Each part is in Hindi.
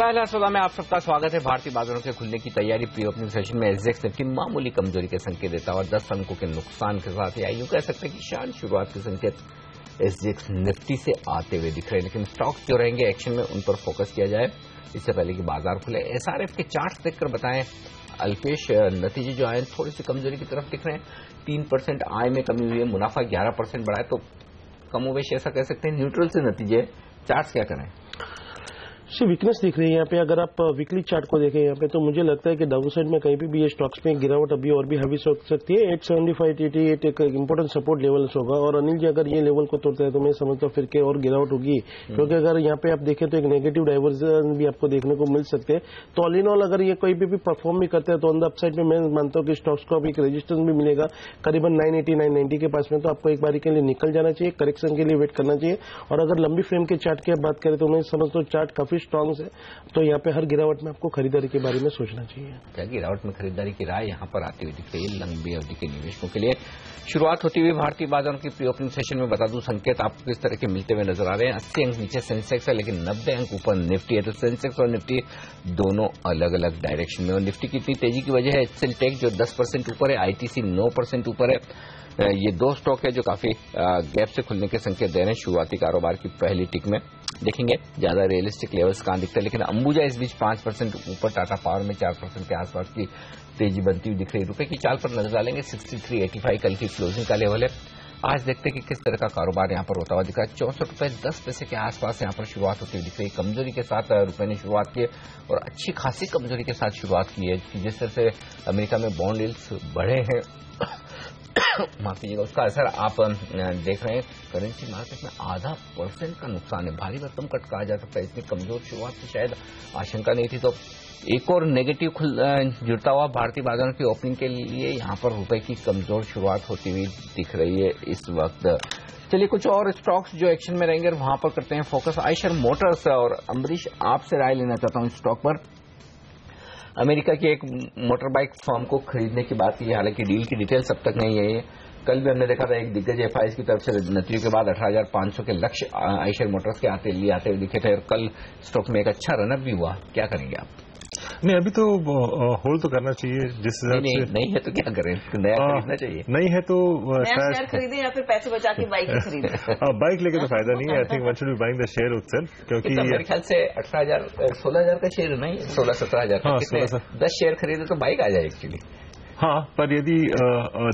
पहला सौदा में आप सबका स्वागत है। भारतीय बाजारों के खुलने की तैयारी प्री ओपनिंग सेशन में एसजेएक्स निफ्टी मामूली कमजोरी के संकेत देता और 10 अंकों के नुकसान के साथ या यूं कह सकते हैं कि शान शुरुआत के संकेत एसजेएक्स निफ्टी से आते हुए दिख रहे हैं, लेकिन स्टॉक्स जो रहेंगे एक्शन में उन पर फोकस किया जाए इससे पहले कि बाजार खुले। एसआरएफ के चार्ट्स देखकर बताएं अल्पेश, नतीजे जो आए थोड़ी सी कमजोरी की तरफ दिख रहे हैं। 3% आय में कमी हुई है, मुनाफा 11% बढ़ा है, तो कमोवेश ऐसा कह सकते हैं न्यूट्रल से नतीजे। चार्ट्स क्या करें? वीकनेस दिख रही है यहाँ पे। अगर आप वीकली चार्ट को देखें यहाँ पे तो मुझे लगता है कि डाउन साइड में कहीं भी ये स्टॉक्स में गिरावट अभी और भी हैवी हो सकती है। 875 88 एक इंपॉर्टेंट सपोर्ट लेवल होगा और अनिल जी अगर ये लेवल को तोड़ता है तो मैं समझता हूँ फिर के और गिरावट होगी, क्योंकि अगर यहाँ पे आप देखें तो एक नेगेटिव डाइवर्जन भी आपको देखने को मिल सकते हैं। तो ऑल इन ऑल अगर ये कोई भी परफॉर्म भी करता है तो ऑन द अपसाइड में मैं मानता हूँ कि स्टॉक्स को अभी एक रेजिस्टेंस भी मिलेगा करीबन 980 990 के पास में। तो आपको एक बारी के लिए निकल जाना चाहिए, करेक्शन के लिए वेट करना चाहिए। और अगर लंबी फ्रेम के चार्ट की बात करें तो मैं समझता हूँ चार्ट काफी स्ट्रांग है, तो यहाँ पे हर गिरावट में आपको खरीदारी के बारे में सोचना चाहिए। क्या गिरावट में खरीदारी की राय यहाँ पर आती हुई दिख रही है लंबी अवधि के निवेशकों के लिए। शुरुआत होती हुई भारतीय बाजारों की प्री ओपनिंग सेशन में बता दूं संकेत आपको किस तरह के मिलते हुए नजर आ रहे हैं। 80 अंक नीचे सेंसेक्स है, लेकिन 90 अंक ऊपर निफ्टी है। तो सेंसेक्स और निफ्टी दोनों अलग अलग डायरेक्शन में। और निफ्टी की इतनी तेजी की वजह है एक्सेल टेक जो 10% ऊपर है, आईटीसी 9% ऊपर है। ये दो स्टॉक है जो काफी गैप से खुलने के संकेत दे रहे हैं शुरुआती कारोबार की पहली टिक में। देखेंगे ज्यादा रियलिस्टिक लेवल्स कहां दिखते हैं, लेकिन अंबुजा इस बीच 5% ऊपर, टाटा पावर में 4% के आसपास की तेजी बनती हुई दिख रही है। रुपए की चाल पर नजर डालेंगे 63.85 कल की क्लोजिंग का लेवल है। आज देखते हैं कि किस तरह का कारोबार यहां पर होता हुआ दिख रहा है। 64.10 के आसपास यहां पर शुरुआत होती हुई दिख रही है। कमजोरी के साथ रुपए ने शुरुआत की और अच्छी खासी कमजोरी के साथ शुरुआत की है कि जिस तरह से अमेरिका में बॉन्ड यील्ड्स बढ़े हैं माफ कीजिएगा, उसका असर आप देख रहे हैं। करेंसी मार्केट में 0.5% का नुकसान है, भारी भरकम कट कहा जा सकता है। इतनी कमजोर शुरुआत की शायद आशंका नहीं थी। तो एक और नेगेटिव जुड़ता हुआ भारतीय बाजारों की ओपनिंग के लिए यहाँ पर रुपए की कमजोर शुरुआत होती हुई दिख रही है इस वक्त। चलिए कुछ और स्टॉक्स जो एक्शन में रहेंगे वहां पर करते हैं फोकस। आयशर मोटर्स और अम्बरीश आपसे राय लेना चाहता हूं इस स्टॉक पर। अमेरिका की एक मोटर बाइक फर्म को खरीदने की बात की है, हालांकि डील की डिटेल्स अब तक नहीं है। कल भी हमने देखा था एक दिग्गज एफआईएस की तरफ से नतीजों के बाद 18,500 के लक्ष्य आयशर मोटर्स के आते हुए दिखे थे और कल स्टॉक में एक अच्छा रनअप भी हुआ। क्या करेंगे आप? नहीं, अभी तो होल्ड तो करना चाहिए। जिस नहीं है तो क्या करें, नया खरीदना चाहिए। नहीं है तो शेयर खरीदे या फिर पैसे बचा के बाइक खरीदे। बाइक लेके तो फायदा नहीं है। I think one should B buying the share itself, क्योंकि मेरे ख्याल से 16,000 का शेयर नहीं, 16-17,000 10 शेयर खरीदे तो बाइक आ जाए एक्चुअली। हाँ, पर यदि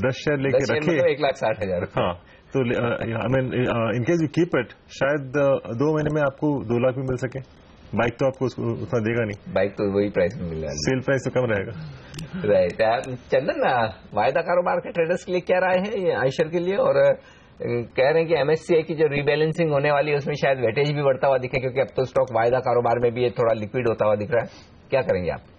10 शेयर लेके रखे 1,60,000। हाँ, तो I mean in case you keep it, शायद 2 महीने में आपको 2 लाख भी मिल सके। बाइक तो आपको उतना देगा नहीं, बाइक तो वही प्राइस में मिल रहा है, सेल प्राइस तो कम रहेगा। राइट। चंदन, वायदा कारोबार के ट्रेडर्स के लिए क्या राय है ये आयशर के लिए? और कह रहे हैं कि एमएससीआई की जो रीबैलेंसिंग होने वाली है उसमें शायद वेटेज भी बढ़ता हुआ दिखे, क्योंकि अब तो स्टॉक वायदा कारोबार में भी ये थोड़ा लिक्विड होता हुआ दिख रहा है। क्या करेंगे आप?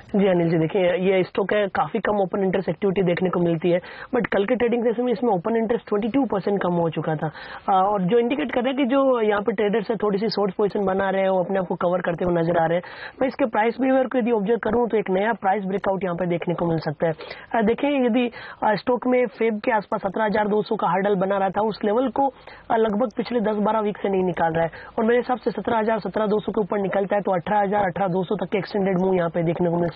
जी अनिल जी, देखिए ये स्टॉक है काफी कम ओपन इंटरेस्ट एक्टिविटी देखने को मिलती है, बट कल के ट्रेडिंग सेशन में इसमें ओपन इंटरेस्ट 22% कम हो चुका था और जो इंडिकेट कर रहा है कि जो यहाँ पे ट्रेडर्स है थोड़ी सी शॉर्ट पोजीशन बना रहे हैं, वो अपने आप को कवर करते हुए नजर आ रहे हैं। मैं इसके प्राइस बिहेवियर को यदि ऑब्जर्व करूँ तो एक नया प्राइस ब्रेकआउट यहाँ पे देखने को मिल सकता है। देखिए यदि स्टॉक में फेब के आसपास 17,200 का हार्डल बना रहा था, उस लेवल को लगभग पिछले 10-12 वीक से नहीं निकाल रहा है और मेरे हिसाब से 17,200 के ऊपर निकलता है तो 18,200 तक के एक्सटेंडेड मूव यहाँ पे देखने को मिल सकते हैं।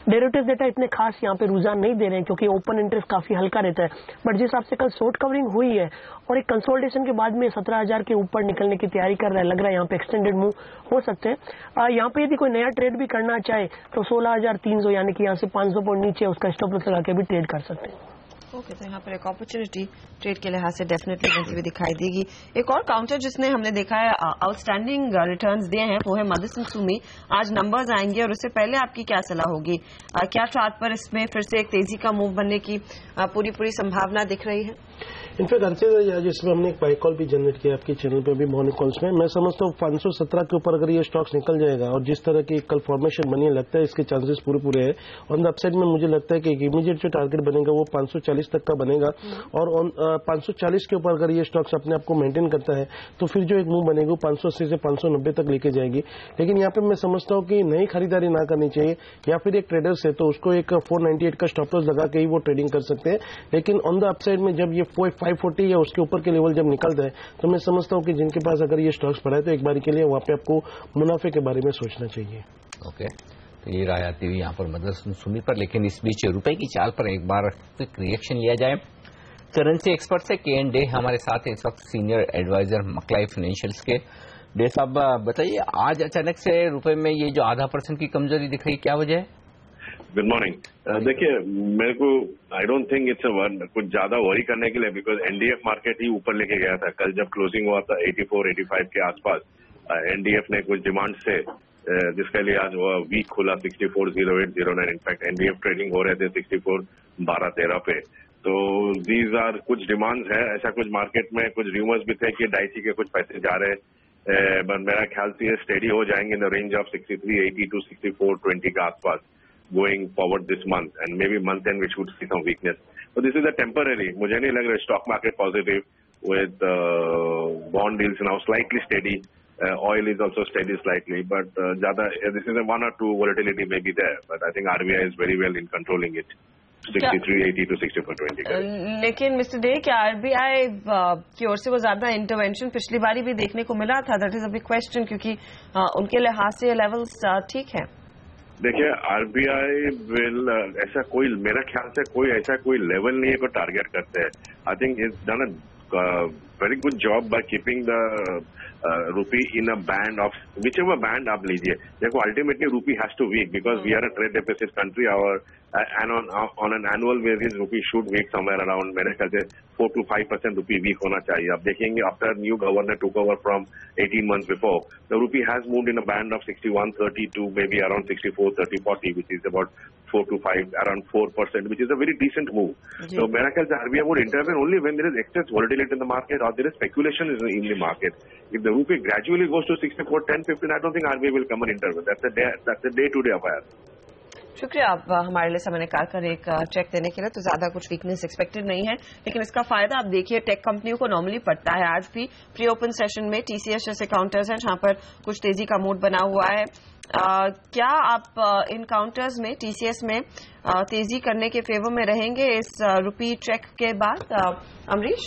डेरिवेटिव्स डेटा इतने खास यहाँ पे रुझान नहीं दे रहे हैं क्योंकि ओपन इंटरेस्ट काफी हल्का रहता है, बट जिस हिसाब से कल शॉर्ट कवरिंग हुई है और एक कंसोलिडेशन के बाद में 17,000 के ऊपर निकलने की तैयारी कर रहा है, लग रहा है यहाँ पे एक्सटेंडेड मूव हो सकते हैं। यहाँ पे यदि कोई नया ट्रेड भी करना चाहे तो 16,300 यानी कि यहाँ से 500 पॉइंट नीचे उसका स्टॉप लॉस लगा के भी ट्रेड कर सकते हैं। ओके, तो यहाँ पर एक अपॉर्चुनिटी ट्रेड के लिहाज से डेफिनेटली बनती हुई दिखाई देगी। एक और काउंटर जिसने हमने देखा है आउटस्टैंडिंग रिटर्न्स दिए हैं वो है मदरसन सुमी। आज नंबर्स आएंगे और उससे पहले आपकी क्या सलाह होगी? क्या चार्ट पर इसमें फिर से एक तेजी का मूव बनने की पूरी संभावना दिख रही है? इनफैक्ट हर जिसमें हमने एक बाई कॉल भी जनरेट किया आपके चैनल पे भी मॉर्निंग कॉल्स में। मैं समझता हूँ 517 के ऊपर अगर ये स्टॉक्स निकल जाएगा और जिस तरह की कल फॉर्मेशन बनी है, लगता है इसके चांसेस पूरे है। ऑन द अपसाइड में मुझे लगता है कि एक इमीडिएट जो टारगेट बनेगा वो 540 तक का बनेगा और 540 के ऊपर अगर ये स्टॉक्स अपने आप को मेंटेन करता है तो फिर जो एक मूव बनेगा वो 580 से 590 तक लेके जाएगी। लेकिन यहाँ पे मैं समझता हूँ कि नई खरीदारी ना करनी चाहिए, या फिर एक ट्रेडर्स है तो उसको एक 498 का स्टॉप लॉस लगा के ही वो ट्रेडिंग कर सकते हैं। लेकिन ऑन द अपसाइड में जब ये ये 540 या उसके ऊपर के लेवल जब निकलता है तो मैं समझता हूँ कि जिनके पास अगर ये स्टॉक्स पड़ा है तो एक बार के लिए वहाँ पे आपको मुनाफे के बारे में सोचना चाहिए। ओके, तो ये राय आती हुई यहाँ पर मदरसन सुमी पर। लेकिन इस बीच रुपए की चाल पर एक बार क्विक रिएक्शन लिया जाए। करेंसी एक्सपर्ट से के.एन. डे हमारे साथ इस वक्त सीनियर एडवाइजर मकलाई फाइनेंशियल्स के। डे साहब बताइए, आज अचानक से रुपए में ये जो 0.5% की कमजोरी दिख रही, क्या वजह है? Good morning. देखिए, मेरे को आई डोंट थिंक इट्स कुछ ज्यादा वरी करने के लिए, बिकॉज एनडीएफ मार्केट ही ऊपर लेके गया था। कल जब क्लोजिंग हुआ था 84-85 के आसपास, एनडीएफ ने कुछ डिमांड से जिसके लिए आज वो वीक खुला 64-08-09। इनफैक्ट एनडीएफ ट्रेडिंग हो रहे थे 64-12-13 पे। तो दीज आर कुछ डिमांड्स है। ऐसा कुछ मार्केट में कुछ रूमर्स भी थे कि डाइसी के कुछ पैसे जा रहे हैं, बट मेरा ख्याल से ये स्टेडी हो जाएंगे in the range of 63.80 to 64.20 के आसपास going forward this month, and may be month end we should see some weakness. तो दिस इज अ टेम्पररी। मुझे नहीं लग रहा stock market positive with bond deals now slightly steady. Oil is also steady slightly, but this is a 1 or 2 volatility may be there, but I think RBI is very well in controlling it. 63.80 to 64.20। लेकिन मिस्टर डे, क्या आरबीआई की ओर से वो ज्यादा इंटरवेंशन पिछली बारी भी देखने को मिला था? That is a big question, क्योंकि उनके लिहाज से लेवल्स ठीक है। देखिए, आरबीआई विल ऐसा कोई, मेरा ख्याल से कोई ऐसा कोई लेवल नहीं है को टारगेट करते हैं। I think it's done a very good job by keeping the rupee in a band of whichever band आप लीजिए। देखो, ultimately rupee has to weak because we are a trade deficit country. और and on an annual basis rupee should weak somewhere around, मेरे ख्याल से 4 to 5% रूपी वीक होना चाहिए। आप देखेंगे after new governor took over from 18 months before, the rupee has moved in a band of 61.30 to maybe around 64.30-40, which is about 4 to 5, around 4%, which is a very decent move. So मेरा ख्याल से RBI would intervene only when there is excess volatility in the market or there is speculation in the market. If the rupee gradually goes to 64.10-15, I don't think RBI will come and intervene. That's a day-to-day affair. शुक्रिया आप हमारे लिए समय निकाल कर एक चेक देने के लिए। तो ज्यादा कुछ वीकनेस एक्सपेक्टेड नहीं है, लेकिन इसका फायदा आप देखिए टेक कंपनियों को नॉर्मली पड़ता है। आज भी प्री ओपन सेशन में टीसीएस जैसे काउंटर्स हैं जहां पर कुछ तेजी का मूड बना हुआ है। क्या आप इन काउंटर्स में टीसीएस में तेजी करने के फेवर में रहेंगे इस रुपी ट्रैक के बाद? अमरीश,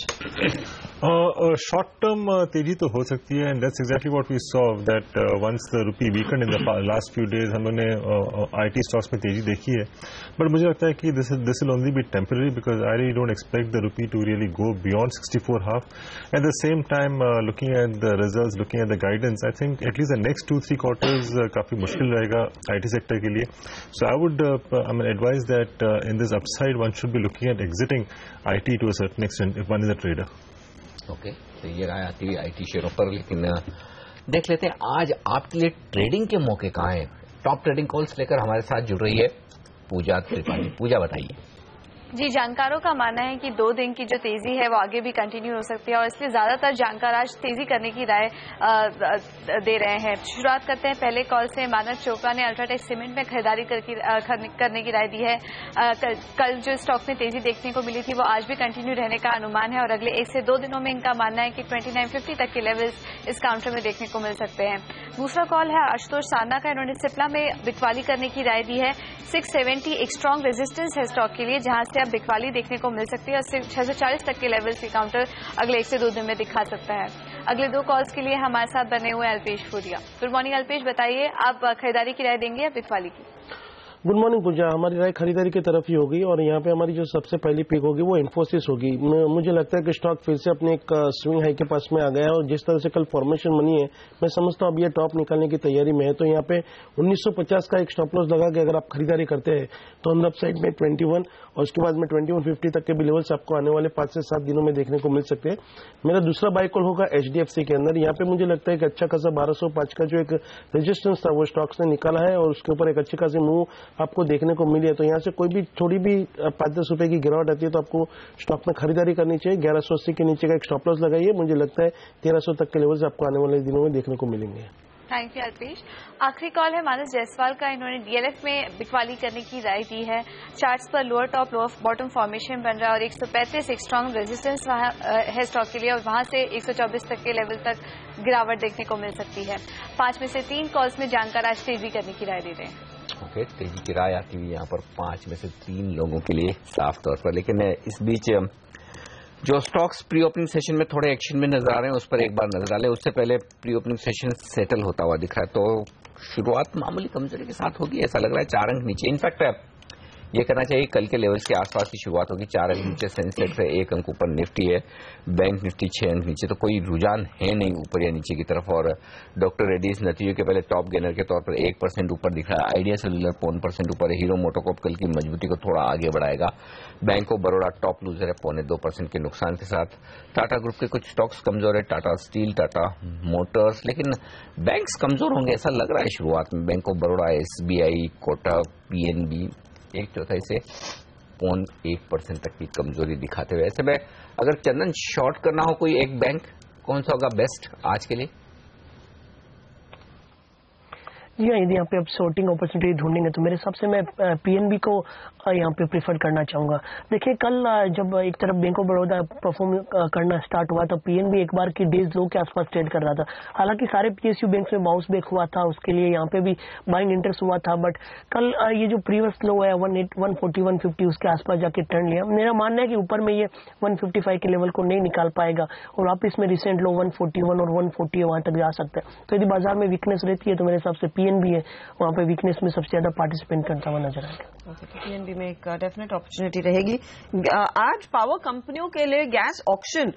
शॉर्ट टर्म तेजी तो हो सकती है, and that's exactly what we saw that once the rupee weakened in the last few days हमने आईटी स्टॉक्स में तेजी देखी है। बट मुझे लगता है कि this will only be temporary because I really don't expect the rupee to really go beyond 64.5। At the same time looking at the results, looking at the guidance, I think at least the next 2-3 quarters काफी मुश्किल रहेगा आईटी सेक्टर के लिए। So I would advise that in this upside one should be looking at exiting IT to a certain extent if one is a trader. Okay, तो ये राय आती हुई आईटी शेयरों पर। लेकिन देख लेते हैं आज आपके लिए ट्रेडिंग के मौके कहाँ हैं। टॉप ट्रेडिंग कॉल्स लेकर हमारे साथ जुड़ रही है पूजा त्रिपाठी। पूजा, बताइए। जी, जानकारों का मानना है कि 2 दिन की जो तेजी है वो आगे भी कंटिन्यू हो सकती है और इसलिए ज्यादातर जानकार आज तेजी करने की राय दे रहे हैं। शुरुआत करते हैं पहले कॉल से। मानव चोपड़ा ने अल्ट्राटेक सीमेंट में खरीदारी करने की राय दी है। कल जो स्टॉक में तेजी देखने को मिली थी वो आज भी कंटिन्यू रहने का अनुमान है और अगले 1 से 2 दिनों में इनका मानना है कि 2950 तक के लेवल्स इस काउंटर में देखने को मिल सकते हैं। दूसरा कॉल है आशुतोष सारना का। इन्होंने सिप्ला में बिकवाली करने की राय दी है। 670 एक स्ट्रॉन्ग रेजिस्टेंस है स्टॉक के लिए, जहां से अब बिकवाली देखने को मिल सकती है और 640 तक के लेवल से काउंटर अगले 1 से 2 दिन में दिखा सकता है। अगले 2 कॉल्स के लिए हमारे साथ बने हुए अल्पेश फूरिया। गुड मॉर्निंग अल्पेश, बताइए आप खरीदारी की राय देंगे या बिकवाली की? गुड मॉर्निंग पूजा। हमारी राय खरीदारी की तरफ ही होगी और यहाँ पे हमारी जो सबसे पहली पिक होगी वो इन्फोसिस होगी। मुझे लगता है कि स्टॉक फिर से अपने एक स्विंग हाई के पास में आ गया है और जिस तरह से कल फॉर्मेशन बनी है मैं समझता हूँ अब ये टॉप निकालने की तैयारी में है। तो यहाँ पे 1950 का एक स्टॉप लॉस लगा के अगर आप खरीदारी करते हैं तो ऑन द अपसाइड में 21 और उसके बाद में 2150 तक के भी लेवल्स आपको आने वाले 5 से 7 दिनों में देखने को मिल सकते हैं। मेरा दूसरा बाय कॉल होगा एचडीएफसी के अंदर। यहाँ पे मुझे लगता है कि अच्छा खासा 1205 का जो एक रेजिस्टेंस था वो स्टॉक्स ने निकाला है और उसके ऊपर एक अच्छी खासी मूव आपको देखने को मिली है। तो यहाँ से कोई भी थोड़ी भी 5-10 रुपए की गिरावट आती है तो आपको स्टॉक में खरीदारी करनी चाहिए। 1180 के नीचे का एक स्टॉप लॉस लगाइए। मुझे लगता है 1300 तक के लेवल्स आपको आने वाले दिनों में देखने को मिलेंगे। Thank you Alpesh. आखिरी कॉल है मानस जायसवाल का। इन्होंने डीएलएफ में बिकवाली करने की राय दी है। चार्ट्स पर lower top lower bottom formation बन रहा है और 135 एक स्ट्रॉन्ग रेजिस्टेंस है स्टॉक के लिए और वहां से 124 तक के लेवल तक गिरावट देखने को मिल सकती है। 5 में से 3 कॉल्स में जानकार आज तेजी करने की राय दे रहे हैं। ओके, तेजी की राय आती हुई यहाँ पर 5 में से 3 लोगों के लिए साफ तौर पर। लेकिन इस बीच जो स्टॉक्स प्री ओपनिंग सेशन में थोड़े एक्शन में नजर आ रहे हैं उस पर एक बार नजर डालें। उससे पहले प्री ओपनिंग सेशन सेटल होता हुआ दिख रहा है, तो शुरुआत मामूली कमजोरी के साथ होगी ऐसा लग रहा है। 4 अंक नीचे, इनफैक्ट ये करना चाहिए कल के लेवल्स के आसपास की शुरुआत होगी। 4 अंक नीचे सेंसेक्स है, 1 अंक ऊपर निफ्टी है, बैंक निफ्टी 6 अंक नीचे, तो कोई रुझान है नहीं ऊपर या नीचे की तरफ। और डॉक्टर रेड्डीज नतीजों के पहले टॉप गेनर के तौर पर 1% ऊपर दिख रहा है। आइडिया सेलुलर 0.5% ऊपर है। हीरो मोटोकॉर्प कल की मजबूती को थोड़ा आगे बढ़ाएगा। Bank of Baroda top loser है 0.25% के नुकसान के साथ। टाटा ग्रुप के कुछ स्टॉक्स कमजोर है, टाटा स्टील, टाटा मोटर्स, लेकिन बैंक्स कमजोर होंगे ऐसा लग रहा है शुरुआत में। Bank of Baroda, SBI, Kotak, PNB 1/4 से 0.1% तक की कमजोरी दिखाते हुए। ऐसे में अगर चंदन शॉर्ट करना हो कोई एक बैंक, कौन सा होगा बेस्ट आज के लिए? जी हाँ, यदि यहाँ पे आप शॉर्टिंग अपॉर्चुनिटी ढूंढेंगे तो मेरे हिसाब से मैं PNB को यहाँ पे प्रीफर करना चाहूंगा। देखिए कल जब एक तरफ बैंक ऑफ बड़ौदा परफॉर्म करना स्टार्ट हुआ तो PNB एक बार की डेज लो के आसपास ट्रेड कर रहा था। हालांकि सारे PSU बैंक में बाउंस बैक हुआ था, उसके लिए यहाँ पे भी बाइंग इंटरेस्ट हुआ था, बट कल ये जो प्रीवियस लो है 140-150 उसके आसपास जाके ट्रेंड लिया। मेरा मानना है कि ऊपर में ये 155 के लेवल को नहीं निकाल पाएगा और वापिस में रिसेंट लो 141 और 140 वहां तक जा सकता है। तो यदि बाजार में वीकनेस रहती है तो मेरे हिसाब से PNB है वहां पे वीकनेस में सबसे ज्यादा पार्टिसिपेट करता हुआ नजर आएगा। PNB में एक डेफिनेट अपॉर्चुनिटी रहेगी। आज पावर कंपनियों के लिए गैस ऑक्शन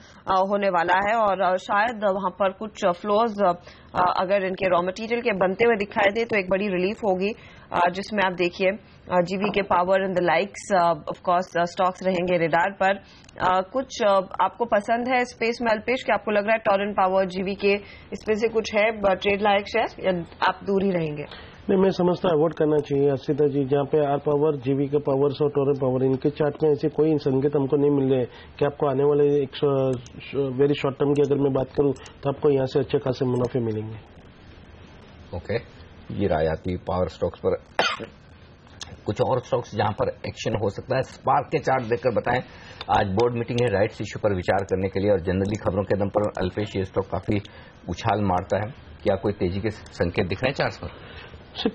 होने वाला है और शायद वहां पर कुछ फ्लोज अगर इनके रॉ मटेरियल के बनते हुए दिखाई दे तो एक बड़ी रिलीफ होगी, जिसमें आप देखिए GVK power and the likes of course stocks रहेंगे रेडार पर। कुछ आपको पसंद है स्पेस में अल्पेश, कि आपको लग रहा है टॉरेंट पावर, GVK इसमें से कुछ है ट्रेड लायक शेयर, या आप दूर ही रहेंगे? नहीं, मैं समझता अवॉइड करना चाहिए अर्शिता जी। जहाँ पे आर पावर, GVK पावर और टोरेंट पावर, इनके चार्ट में ऐसे कोई संकेत हमको नहीं मिल रहे कि आपको आने वाले एक वेरी शॉर्ट टर्म की अगर मैं बात करूं तो आपको यहाँ से अच्छे खासे मुनाफे मिलेंगे। ओके, ये राय आती पावर स्टॉक्स पर। कुछ और स्टॉक्स जहां पर एक्शन हो सकता है, स्पार्क के चार्ट देखकर बताएं। आज बोर्ड मीटिंग है राइट्स इश्यू पर विचार करने के लिए और जनरली खबरों के दम पर अल्पेश ये स्टॉक काफी उछाल मारता है। क्या कोई तेजी के संकेत दिख रहे हैं चार्ट्स पर?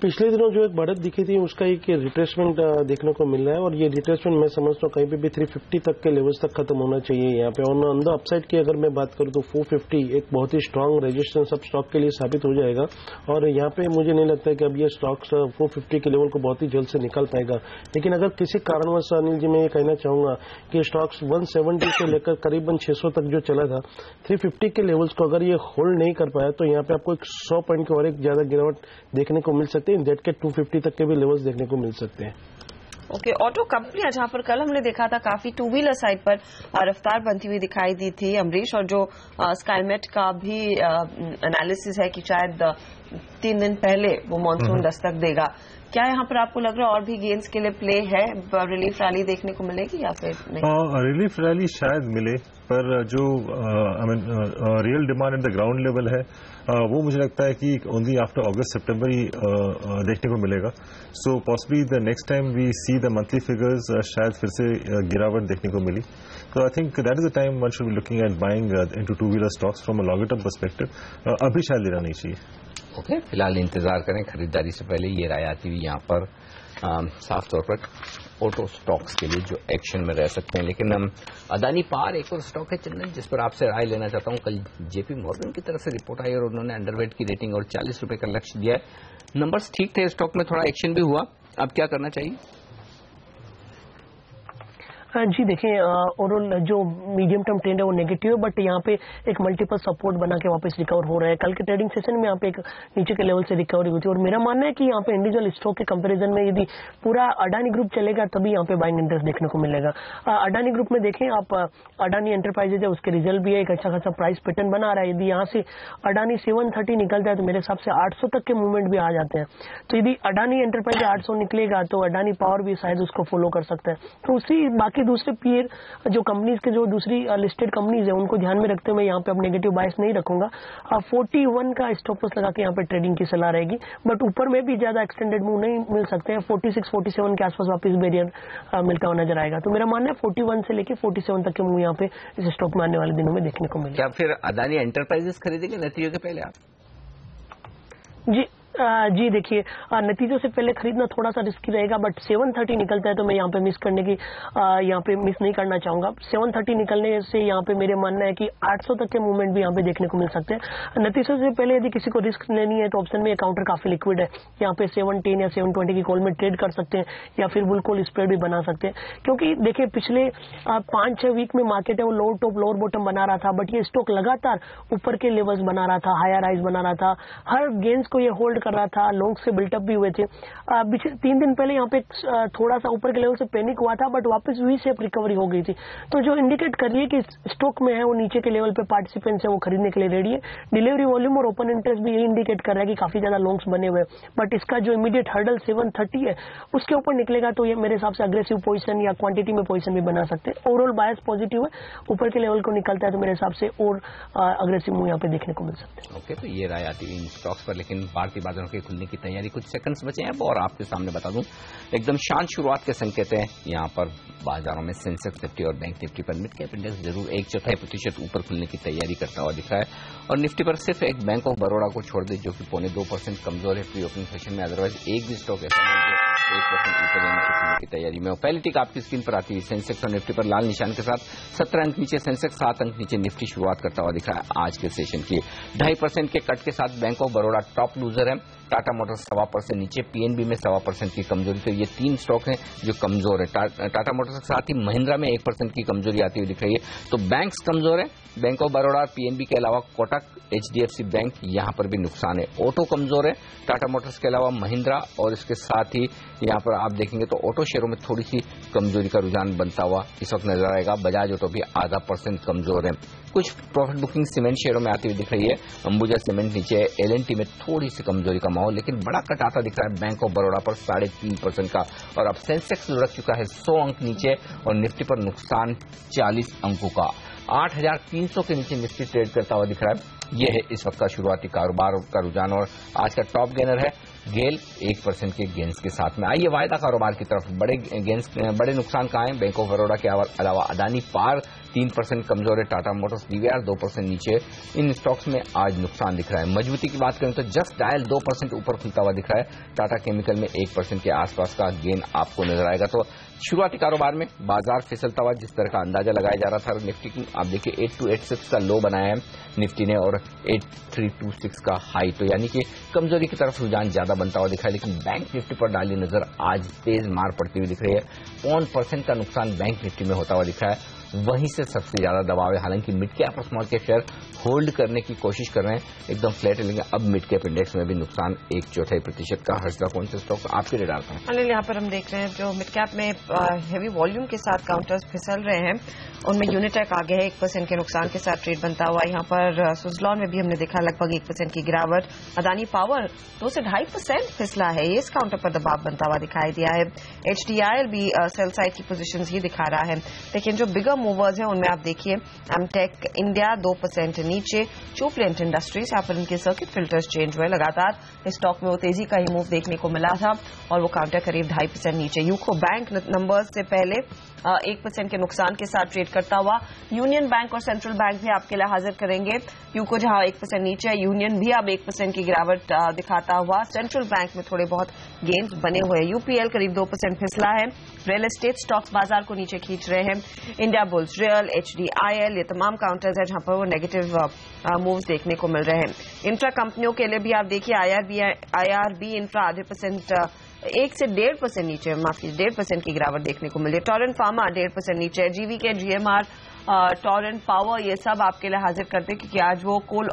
पिछले दिनों जो एक बढ़त दिखी थी उसका एक रिट्रेसमेंट देखने को मिल रहा है और ये रिट्रेसमेंट मैं समझता हूँ कहीं पे भी 350 तक के लेवल्स तक खत्म होना चाहिए यहाँ पे। और ऑन द अपसाइड की अगर मैं बात करूँ तो 450 एक बहुत ही स्ट्रांग रेजिस्टेंस अब स्टॉक के लिए साबित हो जाएगा और यहाँ पे मुझे नहीं लगता है कि अब ये स्टॉक्स 450 के लेवल को बहुत ही जल्द से निकाल पाएगा। लेकिन अगर किसी कारणवश अनिल जी मैं ये कहना चाहूंगा कि स्टॉक्स 170 से लेकर करीबन 600 तक जो चला था 350 के लेवल्स को अगर ये होल्ड नहीं कर पाया तो यहाँ पे आपको एक 100 पॉइंट की और एक ज्यादा गिरावट देखने को मिल सकते हैं। जेट के 250 तक के भी लेवल्स देखने को मिल सकते हैं। ओके, ऑटो कंपनियां जहां पर कल हमने देखा था काफी टू व्हीलर साइड पर रफ्तार बनती हुई दिखाई दी थी अमरीश, और जो स्काईमेट का भी एनालिसिस है कि शायद 3 दिन पहले वो मानसून दस्तक देगा। क्या यहाँ पर आपको लग रहा है और भी गेन्स के लिए प्ले है, रिलीफ रैली देखने को मिलेगी या फिर नहीं? रिलीफ रैली शायद मिले, पर जो real demand at the ground level है वो मुझे लगता है कि ओनली आफ्टर अगस्त सितंबर ही देखने को मिलेगा। So possibly the next time we see the monthly figures शायद फिर से गिरावट देखने को मिली। तो I think that is the time one should be looking at buying into two wheeler stocks from a longer term perspective. अभी शायद लेना नहीं चाहिए। ओके, फिलहाल इंतजार करें खरीदारी से पहले। ये राय आती हुई यहाँ पर साफ तौर पर ऑटो स्टॉक्स के लिए जो एक्शन में रह सकते हैं। लेकिन अदानी पावर एक और स्टॉक है चंदन जिस पर आपसे राय लेना चाहता हूं। कल JP मॉर्गन की तरफ से रिपोर्ट आई और उन्होंने अंडरवेट की रेटिंग और 40 रुपए का लक्ष्य दिया है। नंबर्स ठीक थे, स्टॉक में थोड़ा एक्शन भी हुआ, अब क्या करना चाहिए? जी देखिए, ओवरऑल जो मीडियम टर्म ट्रेंड है वो नेगेटिव है, बट यहाँ पे एक मल्टीपल सपोर्ट बना के वापस रिकवर हो रहा है। कल के ट्रेडिंग सेशन में यहाँ पे एक नीचे के लेवल से रिकवरी हुई थी और मेरा मानना है कि यहाँ पे इंडिविजुअल स्टॉक के कंपैरिजन में यदि पूरा अडानी ग्रुप चलेगा तभी यहाँ पे बाइंग इंटरेस्ट देखने को मिलेगा। अडानी ग्रुप में देखें आप, अडानी एंटरप्राइजेज है उसके रिजल्ट भी है, एक अच्छा खासा प्राइस पैटर्न बना रहा है। यदि यहाँ से अडानी 730 निकलता है तो मेरे हिसाब से 800 तक के मूवमेंट भी आ जाते हैं। तो यदि अडानी एंटरप्राइज 800 निकलेगा तो अडानी पावर भी शायद उसको फॉलो कर सकता है। तो उसी बाकी दूसरे पीयर जो कंपनीज के जो दूसरी लिस्टेड कंपनीज है उनको ध्यान में रखते हुए यहाँ पे अब नेगेटिव बायस नहीं रखूंगा। 41 का स्टॉप लॉस लगा के यहाँ पे ट्रेडिंग की सलाह रहेगी, बट ऊपर में भी ज्यादा एक्सटेंडेड मूव नहीं मिल सकते हैं। 46-47 के आसपास वापस बैरियर मिलता हुआ नजर आएगा। तो मेरा मानना है 41 से लेके 47 तक के मूव यहाँ पे इस स्टॉक में आने वाले दिनों में देखने को मिलेगा। क्या फिर अदानी एंटरप्राइजेस खरीदेंगे नतीजों के पहले आप? जी जी देखिए, नतीजों से पहले खरीदना थोड़ा सा रिस्की रहेगा, बट 730 निकलता है तो मैं यहाँ पे मिस करने की यहाँ पे मिस नहीं करना चाहूंगा। 730 निकलने से यहाँ पे मेरे मानना है कि 800 तक के मूवमेंट भी यहाँ पे देखने को मिल सकते हैं। नतीजों से पहले यदि किसी को रिस्क लेनी है तो ऑप्शन में काउंटर काफी लिक्विड है, यहाँ पे 710 या 720 की कॉल में ट्रेड कर सकते हैं या फिर बुल कॉल स्प्रेड भी बना सकते हैं, क्योंकि देखिए पिछले 5-6 वीक में मार्केट है वो लोअर टॉप लोअर बॉटम बना रहा था, बट ये स्टॉक लगातार ऊपर के लेवल्स बना रहा था, हायर हाइज बना रहा था, हर गेंस को ये होल्ड कर रहा था, लॉन्ग से बिल्टअप भी हुए थे। 3 दिन पहले यहाँ पे थोड़ा सा ऊपर के लेवल से पैनिक हुआ था, बट वापस वी शेप रिकवरी हो गई थी, तो जो इंडिकेट कर रही है कि स्टॉक में है वो नीचे के लेवल पे पार्टिसिपेंट्स है वो खरीदने के लिए रेडी है। डिलीवरी वॉल्यूम और ओपन इंटरेस्ट भी यही इंडिकेट कर रहा है कि काफी ज्यादा लॉन्ग्स बने हुए, बट इसका जो इमीडिएट हर्डल 730 है उसके ऊपर निकलेगा तो ये मेरे हिसाब से अग्रेसिव पोजीशन या क्वांटिटी में पोजीशन भी बना सकते हैं। ओवरऑल बायस पॉजिटिव है, ऊपर के लेवल को निकलता है तो मेरे हिसाब से और अग्रेसिव मूव यहाँ पे देखने को मिल सकते हैं। ओके, तो ये राय आती हुई इन स्टॉक्स पर, लेकिन भारतीय बाजारों के खुलने की तैयारी, कुछ सेकंड्स बचे हैं और आपके सामने बता दूं एकदम शांत शुरुआत के संकेत हैं यहाँ पर बाजारों में। सेंसेक्स निफ्टी और बैंक निफ्टी पर मिड कैप इंडेक्स जरूर 1/4% ऊपर खुलने की तैयारी करता हुआ दिख रहा है, और निफ्टी पर सिर्फ एक बैंक ऑफ बड़ौदा को छोड़ दे जो कि 0.25% कमजोर है प्री ओपनिंग सेशन में। अदरवाइज एक भी स्टॉक ऐसा नहीं है 1% ऊपर या नीचे खुलने की तैयारी में। पहली टिक आपकी स्क्रीन पर आती है सेंसेक्स और निफ्टी पर लाल निशान के साथ 17 अंक नीचे सेंसेक्स, 7 अंक नीचे निफ्टी शुरुआत करता हुआ दिख रहा है आज के सेशन की। 2.5% के कट के साथ bank of Baroda top loser है, टाटा मोटर्स 1.25% नीचे, पीएनबी में 1.25% की कमजोरी। तो ये 3 स्टॉक हैं जो कमजोर है। टाटा मोटर्स के साथ ही महिंद्रा में 1% की कमजोरी आती हुई दिख रही है। तो बैंक्स कमजोर है, बैंक ऑफ बड़ौदा पीएनबी के अलावा कोटक, एचडीएफसी बैंक, यहां पर भी नुकसान है। ऑटो कमजोर है, टाटा मोटर्स के अलावा महिंद्रा, और इसके साथ ही यहां पर आप देखेंगे तो ऑटो शेयरों में थोड़ी सी कमजोरी का रुझान बनता हुआ इस वक्त नजर आएगा। बजाज ऑटो भी 0.5% कमजोर है। कुछ प्रॉफिट बुकिंग सीमेंट शेयरों में आती हुई दिख रही है, अंबुजा सीमेंट नीचे, एलएनटी में थोड़ी सी कमजोरी का माहौल, लेकिन बड़ा कट आता दिख रहा है बैंक ऑफ बड़ौदा पर 3.5% का, और अब सेंसेक्स लुढ़क चुका है 100 अंक नीचे, और निफ्टी पर नुकसान 40 अंकों का। 8,300 के नीचे निफ्टी ट्रेड करता हुआ दिख रहा है। यह है इस वक्त का शुरुआती कारोबार का रुझान, और आज का टॉप गेनर है गेल 1% के गेंस के साथ में। आइए वायदा कारोबार की तरफ। बड़े नुकसान कहाँ हैं? बैंक ऑफ बड़ौदा के अलावा अदानी पार 3% कमजोर है, टाटा मोटर्स डीवीआर 2% नीचे। इन स्टॉक्स में आज नुकसान दिख रहा है। मजबूती की बात करें तो जस्ट डायल 2% ऊपर खुलता हुआ दिख रहा है। टाटा केमिकल में 1% के आसपास का गेन आपको नजर आएगा। तो शुरुआती कारोबार में बाजार फिसलता हुआ जिस तरह का अंदाजा लगाया जा रहा था निफ्टी की, आप देखिए 8286 का लो बनाया है निफ्टी ने, और 8326 का हाई, तो यानी कि कमजोरी की तरफ रुझान ज्यादा बनता हुआ दिखा है। लेकिन बैंक निफ्टी पर डाली नजर आज तेज मार पड़ती हुई दिख रही है। 0.5% का नुकसान बैंक निफ्टी में होता हुआ दिखा है, वहीं से सबसे ज्यादा दबाव है। हालांकि मिड कैप और स्मॉल कैप शेयर होल्ड करने की कोशिश कर रहे हैं, एकदम फ्लैट है, लेकिन अब मिड कैप इंडेक्स में भी नुकसान 1/4% का। हर्षदा, कौन से स्टॉक आपके रेडार पर? अनिल, यहाँ पर हम देख रहे हैं जो मिड कैप में हेवी वॉल्यूम के साथ काउंटर्स फिसल रहे हैं, उनमें यूनिटेक आगे है 1% के नुकसान के साथ ट्रेड बनता हुआ। यहाँ पर सुजलॉन में भी हमने देखा लगभग 1% की गिरावट। अदानी पावर 2 से 2.5% फिसला है, ये इस काउंटर पर दबाव बनता हुआ दिखाई दिया है। एचडीआईएल भी सेल साइड की पोजीशंस ही दिखा रहा है, लेकिन जो बिगर मूवर्स हैं उनमें आप देखिए एमटेक इंडिया 2% नीचे, चूप्लेंट इंडस्ट्रीज, यहाँ पर इनके सर्किट फिल्टर्स चेंज हुए लगातार। इस स्टॉक में वो तेजी का ही मूव देखने को मिला था और वो काउंटर करीब 2.5% नीचे। यूको बैंक नंबर्स से पहले 1% के नुकसान के साथ ट्रेड करता हुआ। यूनियन बैंक और सेंट्रल बैंक भी आपके लिए हाजिर करेंगे। यूको जहां 1% नीचे है, यूनियन भी अब 1% की गिरावट दिखाता हुआ। सेंट्रल बैंक में थोड़े बहुत गेंस बने हुए हैं। यूपीएल करीब 2% फिसला है। रियल एस्टेट स्टॉक्स बाजार को नीचे खींच रहे हैं। इंडिया बुल्स, रियल, एचडीआईएल, ये तमाम काउंटर्स है जहां पर वो नेगेटिव मूव्स देखने को मिल रहे हैं। इंफ्रा कंपनियों के लिए भी आप देखिए आईआरबी इंफ्रा 0.5% 1 से 1.5% नीचे, माफ कीजिए 1.5% की गिरावट देखने को मिली। टोरेंट फार्मा 1.5% नीचे, जीवीके, जीएमआर, टोरेंट पावर, ये सब आपके लिए हाजिर करते हैं क्योंकि आज वो कोल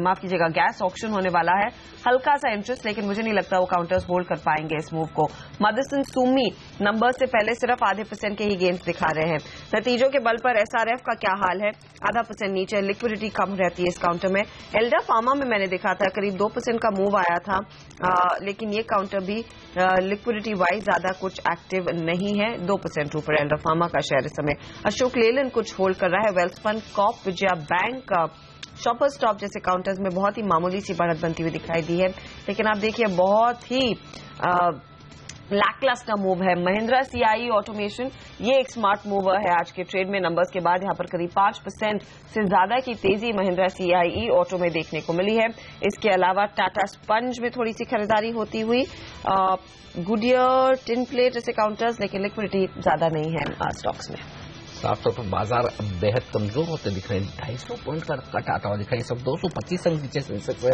माफ कीजिएगा गैस ऑक्शन होने वाला है। हल्का सा इंटरेस्ट, लेकिन मुझे नहीं लगता वो काउंटर्स होल्ड कर पाएंगे इस मूव को। मदरसन सुमी नंबर से पहले सिर्फ 0.5% के ही गेंस दिखा रहे हैं। नतीजों के बल पर एसआरएफ का क्या हाल है? 0.5% नीचे, लिक्विडिटी कम रहती है इस काउंटर में। एल्डा फार्मा में मैंने देखा था करीब 2% का मूव आया था, लेकिन ये काउंटर भी लिक्विडिटी वाइज ज्यादा कुछ एक्टिव नहीं है। 2% ऊपर एल्डा फार्मा का शेयर इस समय। अशोक लेलैंड कुछ होल्ड कर रहा है। वेल्सपन, कॉप, विजया बैंक, शॉपर स्टॉप जैसे काउंटर्स में बहुत ही मामूली सी बढ़त बनती हुई दिखाई दी है, लेकिन आप देखिए बहुत ही लैकलस्टर मूव है। महिंद्रा सीआई ऑटोमेशन ये एक स्मार्ट मूवर है आज के ट्रेड में। नंबर्स के बाद यहां पर करीब 5% से ज्यादा की तेजी महिंद्रा सीआई ऑटो में देखने को मिली है। इसके अलावा टाटा स्पंज में थोड़ी सी खरीदारी होती हुई, गुडियर, टिन प्लेट जैसे काउंटर्स, लेकिन लिक्विडिटी ज्यादा नहीं है स्टॉक्स में। साफ तौर पर बाजार अब बेहद कमजोर होते दिख रहे हैं। 250 पॉइंट का कट आता हुआ दिख रहा है। सब 225 अंक नीचे सेंसेक्स है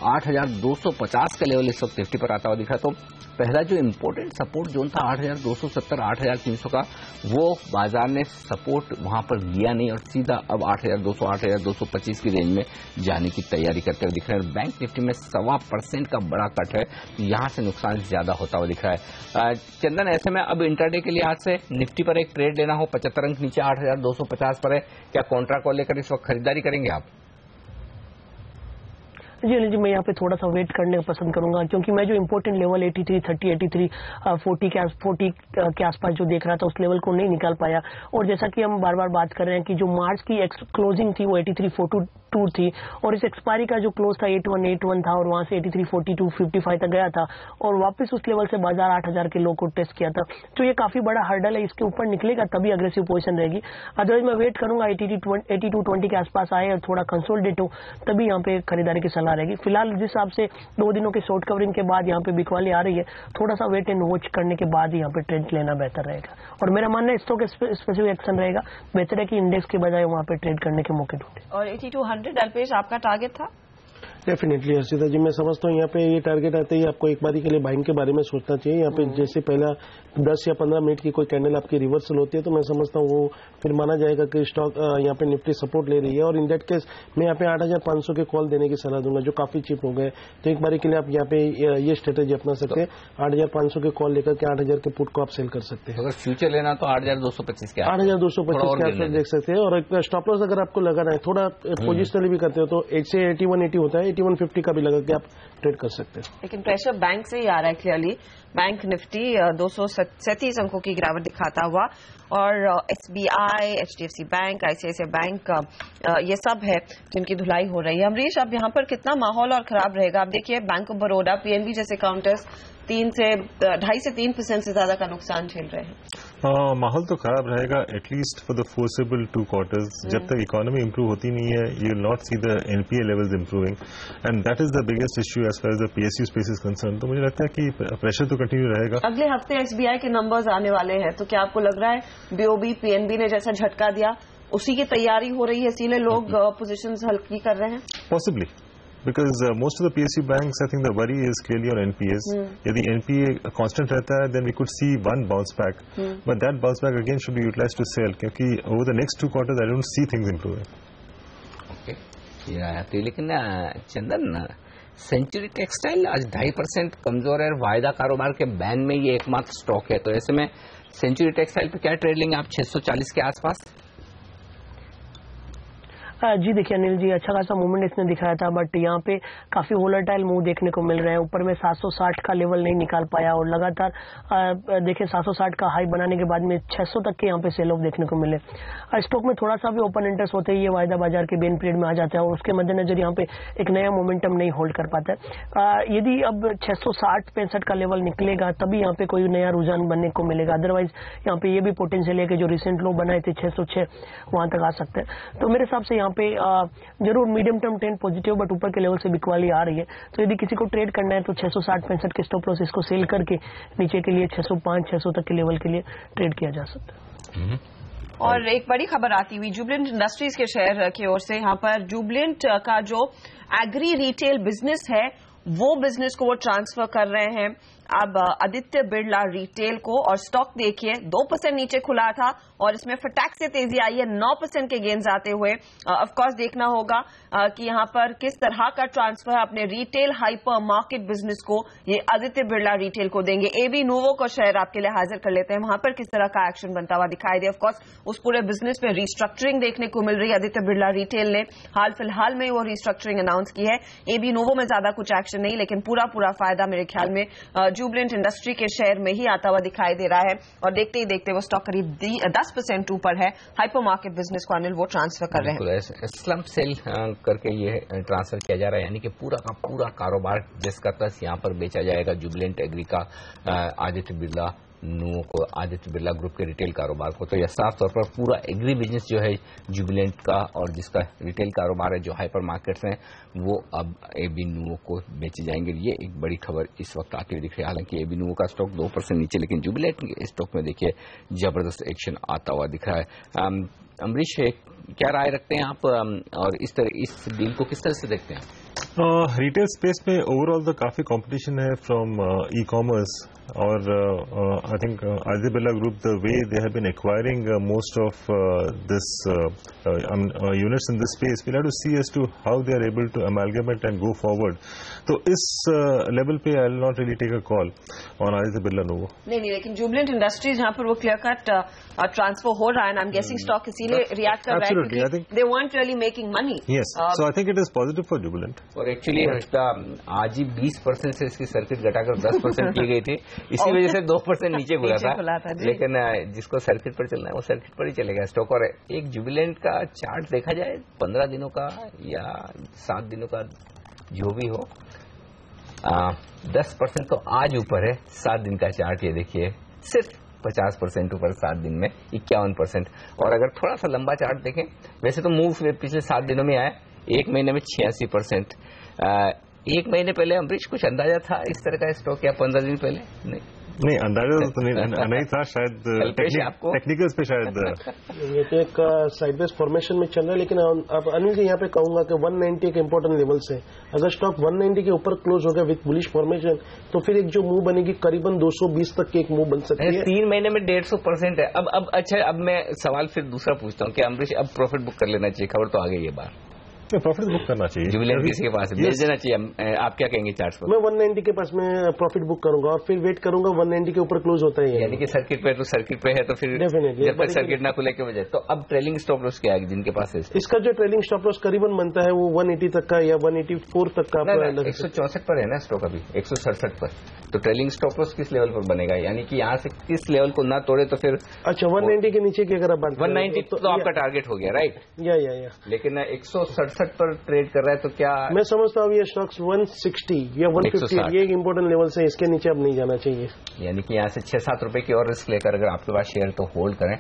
8,250 का लेवल इस वक्त निफ्टी पर आता हुआ दिख रहा है। तो पहला जो इम्पोर्टेंट सपोर्ट जोन था 8,270 8,300 का, वो बाजार ने सपोर्ट वहां पर लिया नहीं और सीधा अब 8,200 8,225 की रेंज में जाने की तैयारी करते हुए दिख रहे हैं। बैंक निफ्टी में 1.25% का बड़ा कट है, यहां से नुकसान ज्यादा होता हुआ दिख रहा है। चंदन, ऐसे में अब इंटरडे के लिए आज से निफ्टी पर एक ट्रेड लेना हो, 75 अंक नीचे 8,250 पर है, क्या कॉन्ट्रैक्ट को लेकर इस वक्त खरीदारी करेंगे आप? जी अनिल जी, मैं यहाँ पे थोड़ा सा वेट करने का पसंद करूंगा, क्योंकि मैं जो इम्पोर्टेंट लेवल 83, 30, 83, 40 के आसपास जो देख रहा था उस लेवल को नहीं निकाल पाया। और जैसा कि हम बार बार बात कर रहे हैं कि जो मार्च की क्लोजिंग थी वो 83.42 थी और इस एक्सपायरी का जो क्लोज था 8181 था और वहां से 83.42 55 तक गया था और वापस उस लेवल से बाजार 8,000 के लो को टेस्ट किया था। तो ये काफी बड़ा हर्डल है, इसके ऊपर निकलेगा तभी अग्रेसिव पोजीशन रहेगी। अदरवाइज मैं वेट करूंगा 8220 के आसपास आए और थोड़ा कंसोलिडेट हो, तभी यहाँ पे खरीदारी की सलाह रहेगी। फिलहाल जिस हिसाब से 2 दिनों के शॉर्ट कवरिंग के बाद यहाँ पे बिकवाली आ रही है, थोड़ा सा वेट एंड वॉच करने के बाद यहाँ पे ट्रेड लेना बेहतर रहेगा। और मेरा मानना है स्टॉक स्पेसिफिक एक्शन रहेगा, बेहतर है कि इंडेक्स के बजाय वहाँ पे ट्रेड करने के मौके ढूंढे। और 8200 अल्पेश आपका टारगेट था? डेफिनेटली हर्षिता जी, मैं समझता हूँ यहाँ पे ये टारगेट आते ही आपको एक बारी के लिए बाइंग के बारे में सोचना चाहिए। यहाँ पे जैसे पहला 10 या 15 मिनट की कोई कैंडल आपकी रिवर्सल होती है तो मैं समझता हूँ वो फिर माना जाएगा कि स्टॉक यहाँ पे निफ्टी सपोर्ट ले रही है और इन दैट केस मैं यहाँ पे 8,500 के कॉल देने की सलाह दूंगा जो काफी चीप हो गए। तो एक बारी के लिए आप यहाँ पे ये स्ट्रेटेजी अपना सकते हैं, 8,500 के कॉल लेकर के 8,000 के पुट को आप सेल कर सकते हैं। अगर फ्यूचर लेना तो 8,225 के 8,225 के आसपास देख सकते हैं। और एक स्टॉप लॉस अगर आपको लगाना है, थोड़ा पोजिशनली भी करते हो तो 8180 होता है, 8150 का भी लगा के आप ट्रेड कर सकते हैं। लेकिन प्रेशर बैंक से ही आ रहा है क्लियरली। बैंक निफ्टी 237 अंकों की गिरावट दिखाता हुआ और SBI, HDFC bank, ICICI bank ये सब है जिनकी धुलाई हो रही है। अमरीश, अब यहाँ पर कितना माहौल और खराब रहेगा? आप देखिए बैंक ऑफ बड़ौदा, PNB जैसे काउंटर्स 2.5 से 3% से ज्यादा का नुकसान झेल रहे हैं। माहौल तो खराब रहेगा at least for the foreseeable 2 quarters. जब तक इकोनॉमी इंप्रूव होती नहीं है, you will not see the NPA levels improving and that is the biggest issue as far as the PSU space is concern. तो मुझे लगता है कि प्रेशर तो कंटिन्यू रहेगा। अगले हफ्ते SBI के नंबर्स आने वाले हैं, तो क्या आपको लग रहा है BOB, PNB ने जैसा झटका दिया उसी की तैयारी हो रही है, इसीलिए लोग पोजीशंस हल्की कर रहे हैं? Possibly, because most of the PSU banks, I think the worry is clearly on NPAs. यदि NPA constant रहता है, then we could see one bounce back. But that bounce back again should be utilized to sell, क्योंकि over the next 2 quarters, I don't see things improving. Okay, ये आया थी। लेकिन चंदन, सेंचुरी टेक्सटाइल आज 2.5% कमजोर है। वायदा कारोबार के बैन में ये एकमात्र स्टॉक है, तो ऐसे में सेंचुरी टेक्सटाइल पे क्या ट्रेड लेंगे आप 640 के आसपास? जी देखिए अनिल जी, अच्छा खासा मूवमेंट इसने दिखाया था, बट यहाँ पे काफी वोलेटाइल मूव देखने को मिल रहे हैं। ऊपर में 760 का लेवल नहीं निकाल पाया और लगातार देखिए 760 का हाई बनाने के बाद में 600 तक के यहाँ पे सेल ऑफ देखने को मिले। स्टॉक में थोड़ा सा भी ओपन इंटरेस्ट होते ही ये वायदा बाजार के बेन पीरियड में आ जाता है और उसके मद्देनजर यहाँ पे एक नया मोमेंटम नहीं होल्ड कर पाता है। यदि अब 660-65 का लेवल निकलेगा तभी यहाँ पे कोई नया रुझान बनने को मिलेगा, अदरवाइज यहाँ पे ये भी पोटेंशियल है कि जो रिसेंट लो बनाए थे 606 वहां तक आ सकते हैं। तो मेरे हिसाब से यहाँ पे जरूर medium term trend positive, but ऊपर के लेवल से बिकवाली आ रही है। तो यदि किसी को ट्रेड करना है तो 660-65 के स्टॉप लॉस इसको सेल करके नीचे के लिए 605-600 तक के लेवल के लिए ट्रेड किया जा सकता है। और एक बड़ी खबर आती हुई जुबलेंट इंडस्ट्रीज के शेयर की ओर से, यहाँ पर जुबलेंट का जो एग्री रिटेल बिजनेस है वो बिजनेस को वो ट्रांसफर कर रहे हैं अब आदित्य बिरला रिटेल को। और स्टॉक देखिए 2% नीचे खुला था और इसमें फटाक से तेजी आई है 9% के गेन्स आते हुए। ऑफ कोर्स देखना होगा कि यहाँ पर किस तरह का ट्रांसफर अपने रिटेल हाइपर मार्केट बिजनेस को ये आदित्य बिरला रिटेल को देंगे। AB नोवो को शेयर आपके लिए हाजिर कर लेते हैं, वहां पर किस तरह का एक्शन बनता हुआ दिखाई दे। ऑफ कोर्स उस पूरे बिजनेस में रिस्ट्रक्चरिंग देखने को मिल रही है। आदित्य बिरला रिटेल ने हाल फिलहाल में वो रिस्ट्रक्चरिंग अनाउंस की है। AB नोवो में ज्यादा कुछ एक्शन नहीं, लेकिन पूरा फायदा मेरे ख्याल में जुबिलेंट इंडस्ट्री के शेयर में ही आता हुआ दिखाई दे रहा है और देखते ही देखते वो स्टॉक करीब 10% ऊपर है। हाइपर मार्केट बिजनेस को अनिल वो ट्रांसफर कर रहे हैं। स्लम्प सेल करके ये ट्रांसफर किया जा रहा है, यानी कि पूरा का पूरा कारोबार जिसका तस यहाँ पर बेचा जाएगा जुबिलेंट एग्री का आदित्य बिरला नुओ को, आदित्य बिरला ग्रुप के रिटेल कारोबार को। तो यह साफ तौर पर पूरा एग्री बिजनेस जो है जुबिलेंट का और जिसका रिटेल कारोबार है, जो हाइपर मार्केट्स हैं, वो अब एबी नुओ को बेचे जाएंगे। ये एक बड़ी खबर इस वक्त आती हुई दिख रही है। हालांकि एबी नुओ का स्टॉक 2% नीचे, लेकिन जुबिलेंट के स्टॉक में देखिए जबरदस्त एक्शन आता हुआ दिख रहा है। अमरीश, क्या राय रखते हैं आप और इस डील को किस तरह से देखते हैं? रिटेल स्पेस में ओवरऑल तो काफी कंपटीशन है फ्रॉम ई कॉमर्स और I think Aditya Birla group the way they have been acquiring most of this units in this space, we have to see as to how they are able to amalgamate and go forward. तो इस लेवल पे I will not really take a call on Aditya Birla Nuvo. नहीं, लेकिन जुबिलेंट इंडस्ट्रीज जहां पर वो क्लियर कट ट्रांसफर हो रहा है, आई एम गेसिंग स्टॉक इसीलिए रिएक्ट कर रहा है क्योंकि they want really making money. Yes, so I think it is positive for Jubilant. और एक्चुअली आज ही 20% से इसकी सर्किट घटाकर 10% की गई थी, इसी वजह से 2% नीचे खुला था। लेकिन जिसको सर्किट पर चलना है वो सर्किट पर ही चलेगा स्टॉक। और एक जुबिलेंट का चार्ट देखा जाए 15 दिनों का या 7 दिनों का जो भी हो, 10% तो आज ऊपर है। 7 दिन का चार्ट ये देखिए, सिर्फ 50% ऊपर 7 दिन में 51%। और अगर थोड़ा सा लंबा चार्ट देखें, वैसे तो मूव पिछले 7 दिनों में आया, 1 महीने में 86%। 1 महीने पहले अमरीश कुछ अंदाजा था इस तरह का स्टॉक या 15 दिन पहले? नहीं, अंदाजा तो नहीं था शायद, टेक्निकल्स पे शायद ये तो एक साइडवेज फॉर्मेशन में चल रहा है। लेकिन अब अनिल जी यहाँ पे कहूंगा कि 190 एक इंपॉर्टेंट लेवल से अगर स्टॉक 190 के ऊपर क्लोज हो गया विथ बुलिश फॉर्मेशन, तो फिर एक जो मूव बनेगी करीबन 220 तक की एक मूव बन सकती है। 3 महीने में 150% है। अब अच्छा, अब मैं सवाल फिर दूसरा पूछता हूँ कि अमरीश अब प्रॉफिट बुक कर लेना चाहिए? खबर तो आ गई है बार, प्रॉफिट बुक करना चाहिए, जुबिलेंट किसी के पास भेज देना चाहिए। आप क्या कहेंगे चार्ट पर? मैं 190 के पास में प्रॉफिट बुक करूंगा और फिर वेट करूंगा 190 के ऊपर क्लोज होता है। यानी कि सर्किट पे तो सर्किट पे है, तो फिर डेफिनेटली जब तक सर्किट ना खुले के वजह। तो अब ट्रेलिंग स्टॉप लॉस क्या है जिनके पास है? इसका जो ट्रेलिंग स्टॉप लॉस करीबन बनता है वो 180 तक का या 184 तक का। 164 पर है ना स्टॉक अभी, 167 पर। तो ट्रेलिंग स्टॉप लॉस किस लेवल पर बनेगा? यानी कि यहाँ से किस लेवल को ना तोड़े तो फिर? अच्छा, 190 के नीचे की अगर आप बात 190 तो आपका टारगेट हो गया, राइट? या लेकिन 167 पर ट्रेड कर रहा है, तो क्या मैं समझता हूँ ये स्टॉक्स 160 या 150 ये एक इम्पोर्टेंट लेवल से, इसके नीचे अब नहीं जाना चाहिए। यानी कि यहाँ से 6-7 रुपए की और रिस्क लेकर अगर आपके पास शेयर तो होल्ड करें।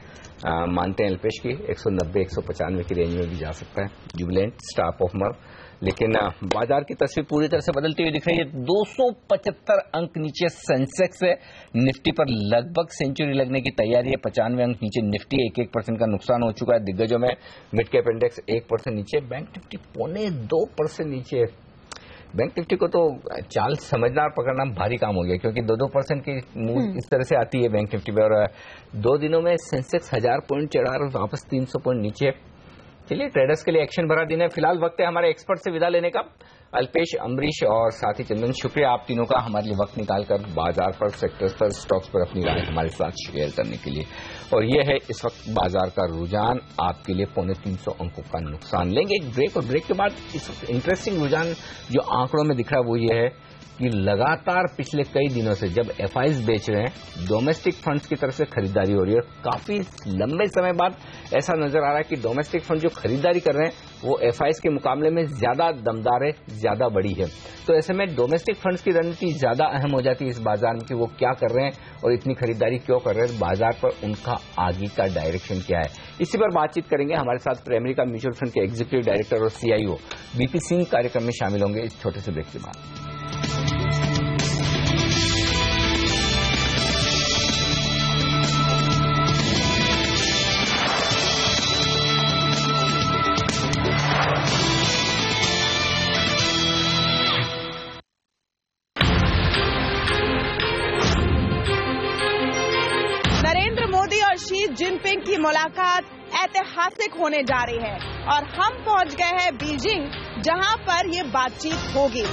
मानते हैं अल्पेश की 190-195 की रेंज में भी जा सकता है जुबिलेंट, स्टार परफॉर्मर। लेकिन बाजार की तस्वीर पूरी तरह से बदलती हुई दिख रही है। 275 अंक नीचे सेंसेक्स है, निफ्टी पर लगभग सेंचुरी लगने की तैयारी है। 95 अंक नीचे निफ्टी, 1% का नुकसान हो चुका है। दिग्गजों में मिड कैप इंडेक्स 1% नीचे, बैंक निफ्टी 0.25% नीचे। बैंक निफ्टी को तो चाल समझना और पकड़ना भारी काम हो गया, क्योंकि 2% की मूव इस तरह से आती है बैंक निफ्टी में। और 2 दिनों में सेंसेक्स 1000 पॉइंट चढ़ा और वापस 300 पॉइंट नीचे। चलिए, ट्रेडर्स के लिए एक्शन भरा दिन है। फिलहाल वक्त है हमारे एक्सपर्ट से विदा लेने का। अल्पेश, अमरीश और साथी चंदन, शुक्रिया आप तीनों का हमारे लिए वक्त निकालकर बाजार पर, सेक्टर्स पर, स्टॉक्स पर अपनी राय हमारे साथ शेयर करने के लिए। और ये है इस वक्त बाजार का रुझान, आपके लिए 350 अंकों का नुकसान। लेंगे एक ब्रेक, और ब्रेक के बाद इस वक्त इंटरेस्टिंग रुझान जो आंकड़ों में दिख रहा है वो ये है कि लगातार पिछले कई दिनों से जब एफआईज बेच रहे हैं, डोमेस्टिक फंड्स की तरफ से खरीदारी हो रही है। काफी लंबे समय बाद ऐसा नजर आ रहा है कि डोमेस्टिक फंड जो खरीदारी कर रहे हैं वो एफआईज के मुकाबले में ज्यादा दमदार है, ज्यादा बड़ी है। तो ऐसे में डोमेस्टिक फंड्स की रणनीति ज्यादा अहम हो जाती है इस बाजार में कि वो क्या कर रहे हैं और इतनी खरीदारी क्यों कर रहे हैं, बाजार पर उनका आगे का डायरेक्शन क्या है। इसी पर बातचीत करेंगे। हमारे साथ प्राइमरी का म्यूचुअल फंड के एग्जीक्यूटिव डायरेक्टर और सीआईओ बीपी सिंह कार्यक्रम में शामिल होंगे इस छोटे से ब्रेक के बाद। शी जिनपिंग की मुलाकात ऐतिहासिक होने जा रही है और हम पहुंच गए हैं बीजिंग, जहां पर ये बातचीत होगी।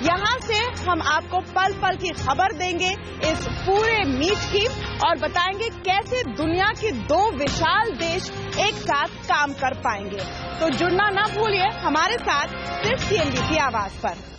यहां से हम आपको पल पल की खबर देंगे इस पूरे मीट की और बताएंगे कैसे दुनिया के 2 विशाल देश एक साथ काम कर पाएंगे। तो जुड़ना ना भूलिए हमारे साथ सिर्फ CNBC आवाज पर।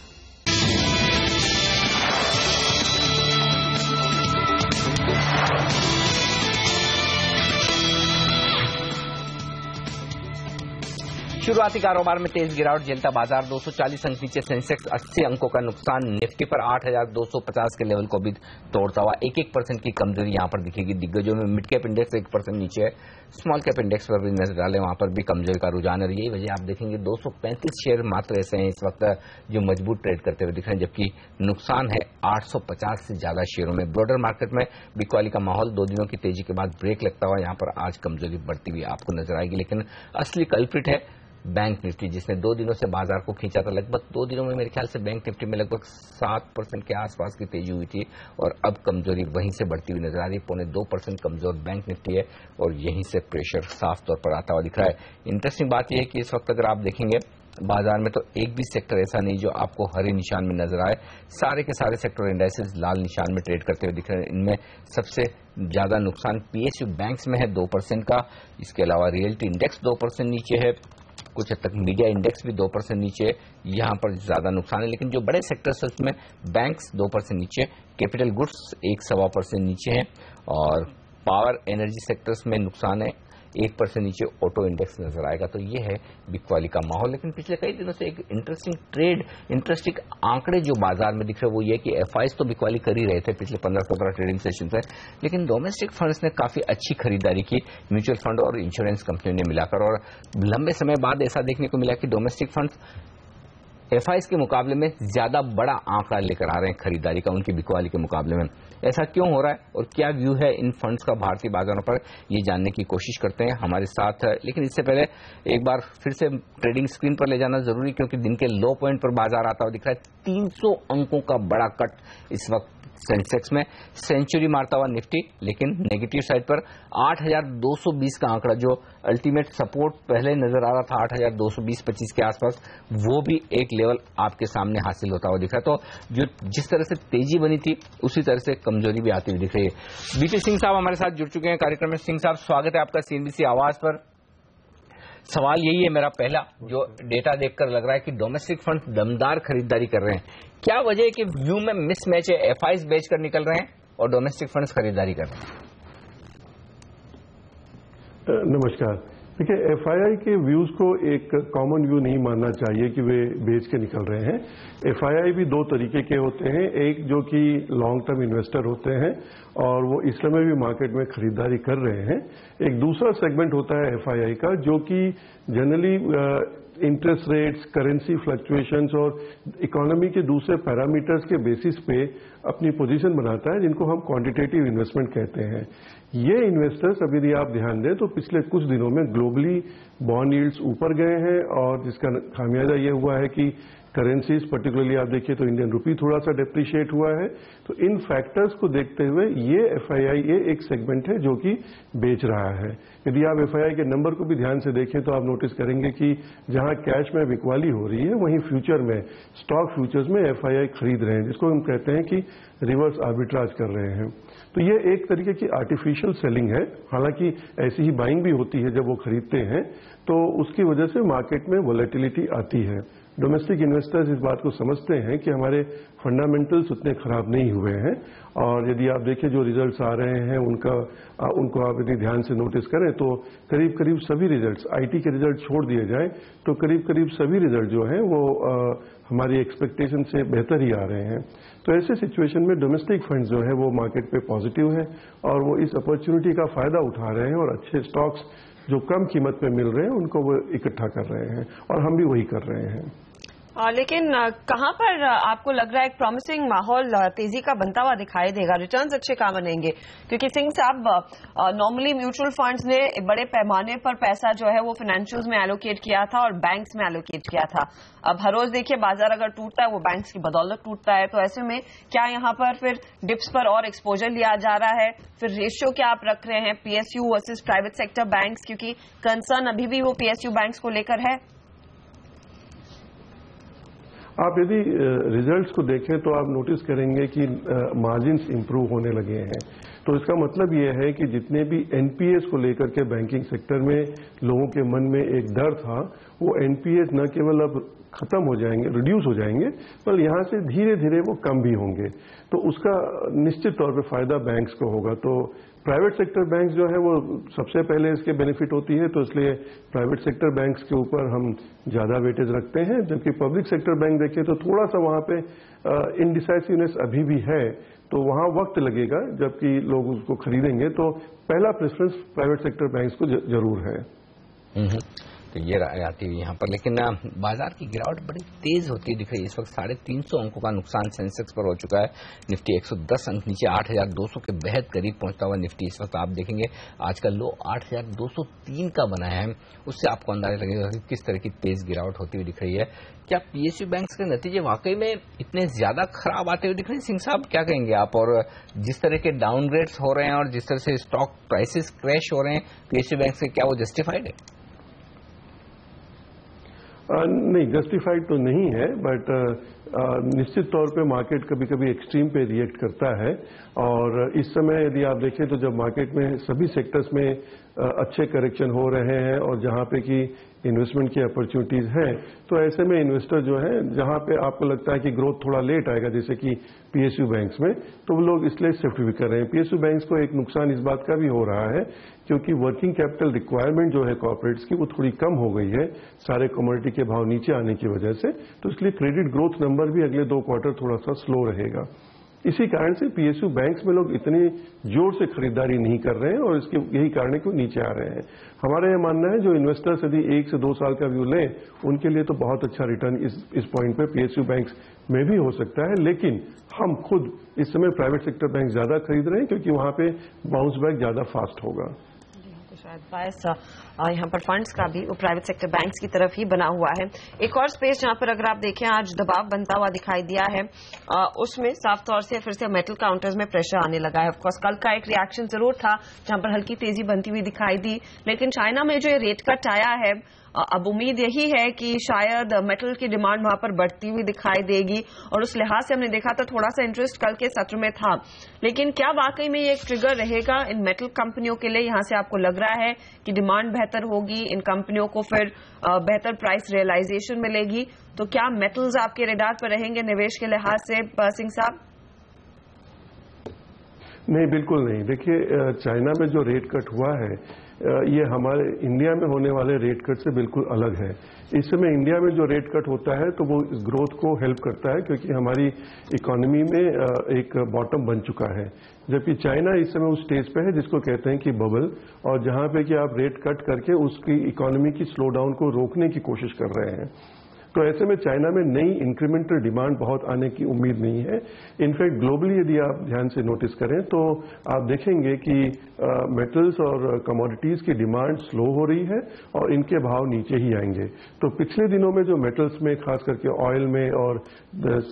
शुरुआती कारोबार में तेज गिरावट झेलता बाजार, 240 अंक नीचे सेंसेक्स, 80 अंकों का नुकसान। निफ्टी पर 8,250 के लेवल को भी तोड़ता हुआ 1% की कमजोरी यहां पर दिखेगी। दिग्गजों में मिड कैप इंडेक्स 1% नीचे है, स्मॉल कैप इंडेक्स पर भी नजर डालें, वहां पर भी कमजोरी का रुझान है। यही वजह आप देखेंगे 235 शेयर मात्र ऐसे हैं इस वक्त जो मजबूत ट्रेड करते हुए दिख रहे हैं, जबकि नुकसान है 850 से ज्यादा शेयरों में। ब्रॉडर मार्केट में बिकवाली का माहौल, 2 दिनों की तेजी के बाद ब्रेक लगता हुआ यहां पर आज कमजोरी बढ़ती हुई आपको नजर आएगी। लेकिन असली कल्प्रिट है बैंक निफ्टी, जिसने 2 दिनों से बाजार को खींचा था। लगभग 2 दिनों में मेरे ख्याल से बैंक निफ्टी में लगभग 7% के आसपास की तेजी हुई थी और अब कमजोरी वहीं से बढ़ती हुई नजर आ रही है। 0.25% कमजोर बैंक निफ्टी है और यहीं से प्रेशर साफ तौर पर आता हुआ दिख रहा है। इंटरेस्टिंग बात यह है कि इस वक्त अगर आप देखेंगे बाजार में तो एक भी सेक्टर ऐसा नहीं जो आपको हरे निशान में नजर आए। सारे के सारे सेक्टर इंडाइसेस लाल निशान में ट्रेड करते हुए दिख रहे हैं। इनमें सबसे ज्यादा नुकसान पीएसयू बैंक्स में है 2% का। इसके अलावा रियल्टी इंडेक्स 2% नीचे है, कुछ हद तक मीडिया इंडेक्स भी 2% नीचे है, यहां पर ज्यादा नुकसान है। लेकिन जो बड़े सेक्टर्स उसमें बैंक्स 2% नीचे, कैपिटल गुड्स 1-1.25% नीचे है और पावर एनर्जी सेक्टर्स में नुकसान है 1% नीचे। ऑटो इंडेक्स नजर आएगा। तो ये है बिकवाली का माहौल। लेकिन पिछले कई दिनों से एक इंटरेस्टिंग आंकड़े जो बाजार में दिख रहे वो ये कि एफआईज तो बिकवाली कर ही रहे थे पिछले 15-17 ट्रेडिंग सेशन से, लेकिन डोमेस्टिक फंड्स ने काफी अच्छी खरीदारी की, म्यूचुअल फंड और इंश्योरेंस कंपनियों ने मिलाकर। और लंबे समय बाद ऐसा देखने को मिला कि डोमेस्टिक फंड्स एफआईज के मुकाबले में ज्यादा बड़ा आंकड़ा लेकर आ रहे हैं खरीदारी का उनकी बिकवाली के मुकाबले में। ऐसा क्यों हो रहा है और क्या व्यू है इन फंड्स का भारतीय बाजारों पर, ये जानने की कोशिश करते हैं हमारे साथ। लेकिन इससे पहले एक बार फिर से ट्रेडिंग स्क्रीन पर ले जाना जरूरी, क्योंकि दिन के लो पॉइंट पर बाजार आता हुआ दिख रहा है। 300 अंकों का बड़ा कट इस वक्त सेंसेक्स में, सेंचुरी मारता हुआ निफ्टी, लेकिन नेगेटिव साइड पर 8,220 का आंकड़ा जो अल्टीमेट सपोर्ट पहले नजर आ रहा था 8,220-25 के आसपास, वो भी एक लेवल आपके सामने हासिल होता हुआ दिख रहा है। तो जो जिस तरह से तेजी बनी थी उसी तरह से कमजोरी भी आती हुई दिख रही है। बीपी सिंह साहब हमारे साथ जुड़ चुके हैं कार्यक्रम में। सिंह साहब, स्वागत है आपका सीएनबीसी आवाज पर। सवाल यही है मेरा पहला, जो डेटा देखकर लग रहा है कि डोमेस्टिक फंड दमदार खरीदारी कर रहे हैं, क्या वजह है कि व्यू में मिसमैच है? एफआईज बेचकर निकल रहे हैं और डोमेस्टिक फंड्स खरीदारी कर रहे हैं। नमस्कार। देखिए, एफआईआई के व्यूज को एक कॉमन व्यू नहीं मानना चाहिए कि वे बेच के निकल रहे हैं। एफआईआई भी 2 तरीके के होते हैं, एक जो कि लॉन्ग टर्म इन्वेस्टर होते हैं और वो इस समय भी मार्केट में खरीदारी कर रहे हैं। एक दूसरा सेगमेंट होता है एफआईआई का जो कि generally interest rates, currency fluctuations और इकोनॉमी के दूसरे पैरामीटर्स के बेसिस पे अपनी पोजीशन बनाता है, जिनको हम क्वांटिटेटिव इन्वेस्टमेंट कहते हैं। ये इन्वेस्टर्स, अब यदि आप ध्यान दें तो पिछले कुछ दिनों में ग्लोबली बॉन्ड यील्ड्स ऊपर गए हैं और जिसका खामियाजा ये हुआ है कि करेंसीज, पर्टिकुलरली आप देखिए तो इंडियन रुपी थोड़ा सा डेप्रिशिएट हुआ है। तो इन फैक्टर्स को देखते हुए ये एफआईआई ये एक सेगमेंट है जो कि बेच रहा है। यदि आप एफआईआई के नंबर को भी ध्यान से देखें तो आप नोटिस करेंगे कि जहां कैश में बिकवाली हो रही है वहीं फ्यूचर में, स्टॉक फ्यूचर्स में एफआईआई खरीद रहे हैं, जिसको हम कहते हैं कि रिवर्स आर्बिट्राज कर रहे हैं। तो ये एक तरीके की आर्टिफिशियल सेलिंग है। हालांकि ऐसी ही बाइंग भी होती है जब वो खरीदते हैं, तो उसकी वजह से मार्केट में वोलेटिलिटी आती है। डोमेस्टिक इन्वेस्टर्स इस बात को समझते हैं कि हमारे फंडामेंटल्स उतने खराब नहीं हुए हैं और यदि आप देखें जो रिजल्ट्स आ रहे हैं उनको आप यदि ध्यान से नोटिस करें तो करीब करीब सभी रिजल्ट्स, आईटी के रिजल्ट छोड़ दिए जाए तो करीब करीब सभी रिजल्ट जो हैं वो हमारी एक्सपेक्टेशन से बेहतर ही आ रहे हैं। तो ऐसे सिचुएशन में डोमेस्टिक फंड्स जो है वो मार्केट पे पॉजिटिव है और वो इस अपॉर्चुनिटी का फायदा उठा रहे हैं और अच्छे स्टॉक्स जो कम कीमत में मिल रहे हैं उनको वो इकट्ठा कर रहे हैं और हम भी वही कर रहे हैं। लेकिन कहां पर आपको लग रहा है एक प्रॉमिसिंग माहौल तेजी का बनता हुआ दिखाई देगा, रिटर्न्स अच्छे कहां बनेंगे? क्योंकि सिंह साहब, नॉर्मली म्यूचुअल फंड्स ने बड़े पैमाने पर पैसा जो है वो फाइनेंशियल्स में एलोकेट किया था और बैंक्स में एलोकेट किया था। अब हर रोज देखिए बाजार अगर टूटता है वो बैंक्स की बदौलत टूटता है। तो ऐसे में क्या यहां पर फिर डिप्स पर और एक्सपोजर लिया जा रहा है? फिर रेशियो क्या आप रख रहे हैं PSU versus private sector banks, क्योंकि कंसर्न अभी भी वो पीएसयू बैंक्स को लेकर है? आप यदि रिजल्ट्स को देखें तो आप नोटिस करेंगे कि मार्जिन्स इंप्रूव होने लगे हैं। तो इसका मतलब ये है कि जितने भी एनपीएस को लेकर के बैंकिंग सेक्टर में लोगों के मन में एक डर था, वो एनपीएस न केवल अब खत्म हो जाएंगे, रिड्यूस हो जाएंगे, पर यहाँ से धीरे धीरे वो कम भी होंगे। तो उसका निश्चित तौर पे फायदा बैंक्स को होगा। तो प्राइवेट सेक्टर बैंक्स जो है वो सबसे पहले इसके बेनिफिट होती है, तो इसलिए प्राइवेट सेक्टर बैंक्स के ऊपर हम ज्यादा वेटेज रखते हैं। जबकि पब्लिक सेक्टर बैंक देखें तो थोड़ा सा वहां पे इनडिसाइसिवनेस अभी भी है, तो वहां वक्त लगेगा जबकि लोग उसको खरीदेंगे। तो पहला प्रेफरेंस प्राइवेट सेक्टर बैंक्स को जरूर है। तो ये राय आती हुई यहाँ पर, लेकिन बाजार की गिरावट बड़ी तेज होती दिख रही है। इस वक्त 350 अंकों का नुकसान सेंसेक्स पर हो चुका है। निफ्टी 110 अंक नीचे 8,200 के बेहद करीब पहुंचता हुआ निफ्टी इस वक्त आप देखेंगे आज का लो 8,203 का बनाया है। उससे आपको अंदाजा लगेगा कि किस तरह की तेज गिरावट होती हुई दिख रही है। क्या पीएसयू बैंक्स के नतीजे वाकई में इतने ज्यादा खराब आते हुए दिख रहे हैं? सिंह साहब क्या कहेंगे आप? और जिस तरह के डाउनग्रेड्स हो रहे हैं और जिस तरह से स्टॉक प्राइसेस क्रैश हो रहे हैं पीएसयू बैंक से, क्या वो जस्टिफाइड है? नहीं, जस्टिफाइड तो नहीं है, बट निश्चित तौर पे मार्केट कभी कभी एक्सट्रीम पे रिएक्ट करता है। और इस समय यदि आप देखें तो जब मार्केट में सभी सेक्टर्स में अच्छे करेक्शन हो रहे हैं और जहां पे कि इन्वेस्टमेंट की अपॉर्चुनिटीज हैं, तो ऐसे में इन्वेस्टर जो है जहां पे आपको लगता है कि ग्रोथ थोड़ा लेट आएगा, जैसे कि पीएसयू बैंक्स में, तो वो लोग इसलिए शिफ्ट भी कर रहे हैं। पीएसयू बैंक्स को एक नुकसान इस बात का भी हो रहा है क्योंकि वर्किंग कैपिटल रिक्वायरमेंट जो है कॉर्पोरेट्स की वो थोड़ी कम हो गई है सारे कमोडिटी के भाव नीचे आने की वजह से। तो इसलिए क्रेडिट ग्रोथ नंबर भी अगले 2 क्वार्टर थोड़ा सा स्लो रहेगा। इसी कारण से पीएसयू बैंक्स में लोग इतनी जोर से खरीदारी नहीं कर रहे हैं और इसके यही कारण है कि वो नीचे आ रहे हैं। हमारा यह मानना है जो इन्वेस्टर्स यदि 1 से 2 साल का व्यू लें उनके लिए तो बहुत अच्छा रिटर्न इस पॉइंट पे पीएसयू बैंक्स में भी हो सकता है। लेकिन हम खुद इस समय प्राइवेट सेक्टर बैंक ज्यादा खरीद रहे हैं क्योंकि वहां पे बाउंस बैक ज्यादा फास्ट होगा। बायस यहाँ पर फंड्स का भी वो प्राइवेट सेक्टर बैंक्स की तरफ ही बना हुआ है। एक और स्पेस जहाँ पर अगर आप देखें आज दबाव बनता हुआ दिखाई दिया है, उसमें साफ तौर से फिर से मेटल काउंटर्स में प्रेशर आने लगा है। ऑफकोर्स कल का एक रिएक्शन जरूर था जहाँ पर हल्की तेजी बनती हुई दिखाई दी, लेकिन चाइना में जो ये रेट कट आया है अब उम्मीद यही है कि शायद मेटल की डिमांड वहां पर बढ़ती हुई दिखाई देगी और उस लिहाज से हमने देखा था थोड़ा सा इंटरेस्ट कल के सत्र में था। लेकिन क्या वाकई में ये एक ट्रिगर रहेगा इन मेटल कंपनियों के लिए? यहां से आपको लग रहा है कि डिमांड बेहतर होगी, इन कंपनियों को फिर बेहतर प्राइस रियलाइजेशन मिलेगी, तो क्या मेटल्स आपके रेडार पर रहेंगे निवेश के लिहाज से सिंह साहब? नहीं, बिल्कुल नहीं। देखिए चाइना में जो रेट कट हुआ है ये हमारे इंडिया में होने वाले रेट कट से बिल्कुल अलग है। इस समय इंडिया में जो रेट कट होता है तो वो इस ग्रोथ को हेल्प करता है क्योंकि हमारी इकोनॉमी में एक बॉटम बन चुका है, जबकि चाइना इस समय उस स्टेज पे है जिसको कहते हैं कि बबल, और जहां पे कि आप रेट कट करके उसकी इकोनॉमी की स्लो डाउन को रोकने की कोशिश कर रहे हैं। तो ऐसे में चाइना में नई इंक्रीमेंटल डिमांड बहुत आने की उम्मीद नहीं है। इनफैक्ट ग्लोबली यदि आप ध्यान से नोटिस करें तो आप देखेंगे कि मेटल्स और कमोडिटीज की डिमांड स्लो हो रही है और इनके भाव नीचे ही आएंगे। तो पिछले दिनों में जो मेटल्स में खास करके ऑयल में और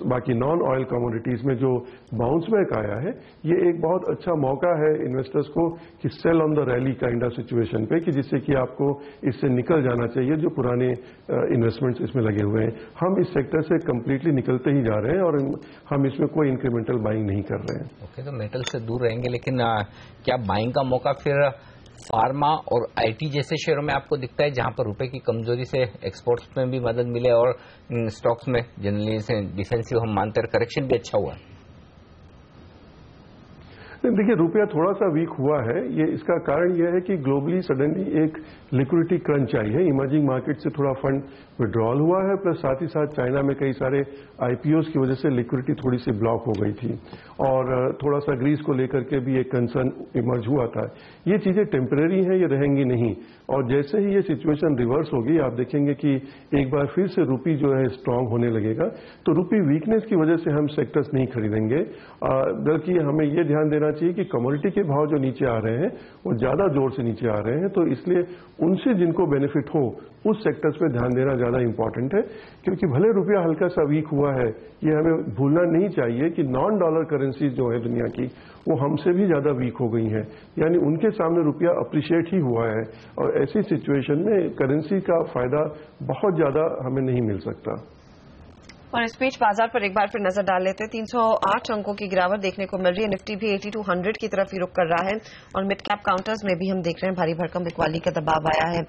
बाकी नॉन ऑयल कमोडिटीज में जो बाउंस बैक आया है, ये एक बहुत अच्छा मौका है इन्वेस्टर्स को कि sell on the rally kind of situation पे, कि जिससे कि आपको इससे निकल जाना चाहिए जो पुराने इन्वेस्टमेंट्स इसमें लगे हुए हैं। हम इस सेक्टर से कंप्लीटली निकलते ही जा रहे हैं और हम इसमें कोई इंक्रीमेंटल बाइंग नहीं कर रहे हैं। ओके, तो मेटल से दूर रहेंगे, लेकिन क्या बाइंग का मौका फिर फार्मा और आईटी जैसे शेयरों में आपको दिखता है जहां पर रुपए की कमजोरी से एक्सपोर्ट्स में भी मदद मिले और स्टॉक्स में जनरली से डिफेंसिव हम मानते हैं करेक्शन भी अच्छा हुआ है? देखिए रुपया थोड़ा सा वीक हुआ है, ये इसका कारण यह है कि ग्लोबली सडनली एक लिक्विडिटी क्रंच आई है, इमर्जिंग मार्केट से थोड़ा फंड विड्रॉल हुआ है, प्लस साथ ही साथ चाइना में कई सारे आईपीओस की वजह से लिक्विडिटी थोड़ी सी ब्लॉक हो गई थी और थोड़ा सा ग्रीस को लेकर के भी एक कंसर्न इमर्ज हुआ था। ये चीजें टेम्परेरी हैं, ये रहेंगी नहीं, और जैसे ही ये सिचुएशन रिवर्स होगी आप देखेंगे कि एक बार फिर से रूपी जो है स्ट्रांग होने लगेगा। तो रूपी वीकनेस की वजह से हम सेक्टर्स नहीं खरीदेंगे, बल्कि हमें ये ध्यान देना चाहिए कि कमोडिटी के भाव जो नीचे आ रहे हैं वो ज्यादा जोर से नीचे आ रहे हैं, तो इसलिए उनसे जिनको बेनिफिट हो उस सेक्टर्स पे ध्यान देना ज्यादा इंपॉर्टेंट है। क्योंकि भले रुपया हल्का सा वीक हुआ है, ये हमें भूलना नहीं चाहिए कि नॉन डॉलर करेंसीज जो है दुनिया की वो हमसे भी ज्यादा वीक हो गई हैं, यानी उनके सामने रुपया अप्रिशिएट ही हुआ है, और ऐसी सिचुएशन में करेंसी का फायदा बहुत ज्यादा हमें नहीं मिल सकता। और इस बीच बाजार पर एक बार फिर नजर डाल लेते हैं। 308 अंकों की गिरावट देखने को मिल रही है। निफ्टी भी 8200 की तरफ ही रुक कर रहा है और मिड कैप काउंटर्स में भी हम देख रहे हैं भारी भरकम बिकवाली का दबाव आया है।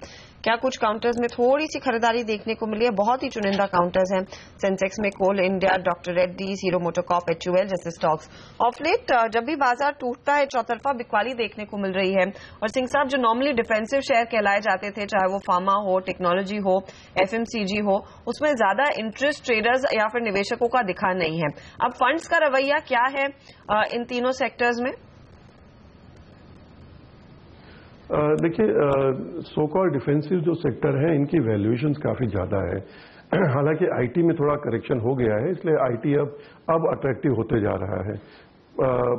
क्या कुछ काउंटर्स में थोड़ी सी खरीदारी देखने को मिली है, बहुत ही चुनिंदा काउंटर्स हैं। सेंसेक्स में Coal India, doctor Reddy's, Hero MotoCorp, HUL जैसे स्टॉक्स। ऑफ लेट जब भी बाजार टूटता है चौतरफा बिकवाली देखने को मिल रही है। और सिंह साहब, जो नॉर्मली डिफेंसिव शेयर कहलाए जाते थे, चाहे वो फार्मा हो, टेक्नोलॉजी हो, FMCG हो, उसमें ज्यादा इंटरेस्ट ट्रेडर्स या फिर निवेशकों का दिखा नहीं है। अब फंड्स का रवैया क्या है इन तीनों सेक्टर्स में? देखिए, सो कॉल डिफेंसिव जो सेक्टर है, इनकी वैल्यूएशंस काफी ज्यादा है। हालांकि आईटी में थोड़ा करेक्शन हो गया है, इसलिए आईटी अब अट्रैक्टिव होते जा रहा है।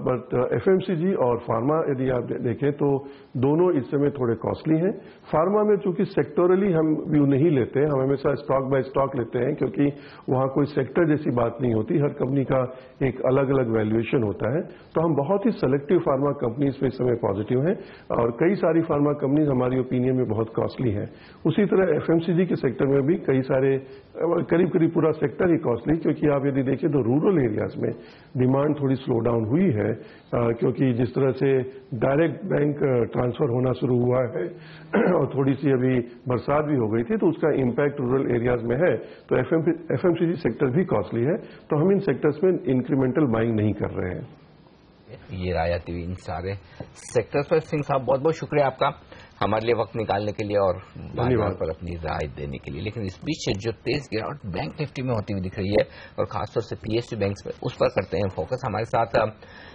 बट FMCG और फार्मा यदि आप देखें तो दोनों इस समय थोड़े कॉस्टली हैं। फार्मा में चूंकि सेक्टोरली हम व्यू नहीं लेते, हम हमेशा स्टॉक बाय स्टॉक लेते हैं, क्योंकि वहां कोई सेक्टर जैसी बात नहीं होती, हर कंपनी का एक अलग अलग वैल्यूएशन होता है। तो हम बहुत ही सेलेक्टिव फार्मा कंपनीज पे इस समय पॉजिटिव हैं, और कई सारी फार्मा कंपनीज हमारी ओपिनियन में बहुत कॉस्टली हैं। उसी तरह FMCG के सेक्टर में भी कई सारे, करीब करीब पूरा सेक्टर ही कॉस्टली, क्योंकि आप यदि देखें तो रूरल एरियाज में डिमांड थोड़ी स्लो डाउन हुई है, क्योंकि जिस तरह से डायरेक्ट बैंक ट्रांसफर होना शुरू हुआ है और थोड़ी सी अभी बरसात भी हो गई थी, तो उसका इम्पैक्ट रूरल एरियाज में है। तो FMCG सेक्टर भी कॉस्टली है, तो हम इन सेक्टर्स में इंक्रीमेंटल बाइंग नहीं कर रहे हैं। ये राय आती हुई इन सारे सेक्टर्स पर। सिंह साहब, बहुत बहुत शुक्रिया आपका हमारे लिए वक्त निकालने के लिए और बाजार पर अपनी राय देने के लिए। लेकिन इस बीच जो तेज गिरावट बैंक निफ्टी में होती हुई दिख रही है, और खासतौर से PSU बैंक्स में, उस पर करते हैं फोकस। हमारे साथ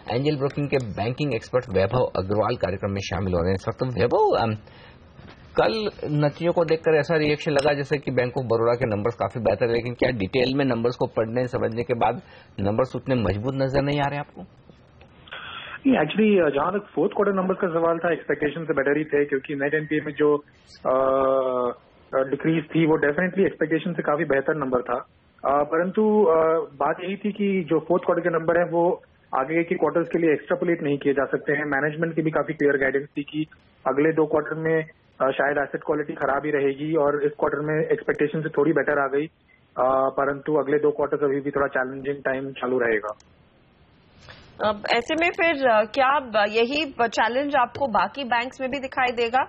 एंजल ब्रोकिंग के बैंकिंग एक्सपर्ट वैभव अग्रवाल कार्यक्रम में शामिल हो रहे हैं इस वक्त। वैभव, कल नतीजों को देखकर ऐसा रिएक्शन लगा जैसे कि बैंक ऑफ बड़ौदा के नंबर्स काफी बेहतर है, लेकिन क्या डिटेल में नंबर्स को पढ़ने समझने के बाद नंबर्स उतने मजबूत नजर नहीं आ रहे आपको? एक्चुअली जहां तक फोर्थ क्वार्टर नंबर्स का सवाल था, एक्सपेक्टेशन से बेटर ही थे, क्योंकि नेट एनपीए में जो डिक्रीज थी वो डेफिनेटली एक्सपेक्टेशन से काफी बेहतर नंबर था। परंतु बात यही थी कि जो फोर्थ क्वार्टर के नंबर है वो आगे के क्वार्टर्स के लिए एक्सट्रापोलेट नहीं किए जा सकते हैं। मैनेजमेंट की भी काफी क्लियर गाइडेंस थी कि अगले 2 क्वार्टर में शायद एसेट क्वालिटी खराब ही रहेगी, और इस क्वार्टर में एक्सपेक्टेशन से थोड़ी बेटर आ गई, परंतु अगले 2 क्वार्टर अभी भी थोड़ा चैलेंजिंग टाइम चालू रहेगा। अब ऐसे में फिर क्या यही चैलेंज आपको बाकी बैंक्स में भी दिखाई देगा?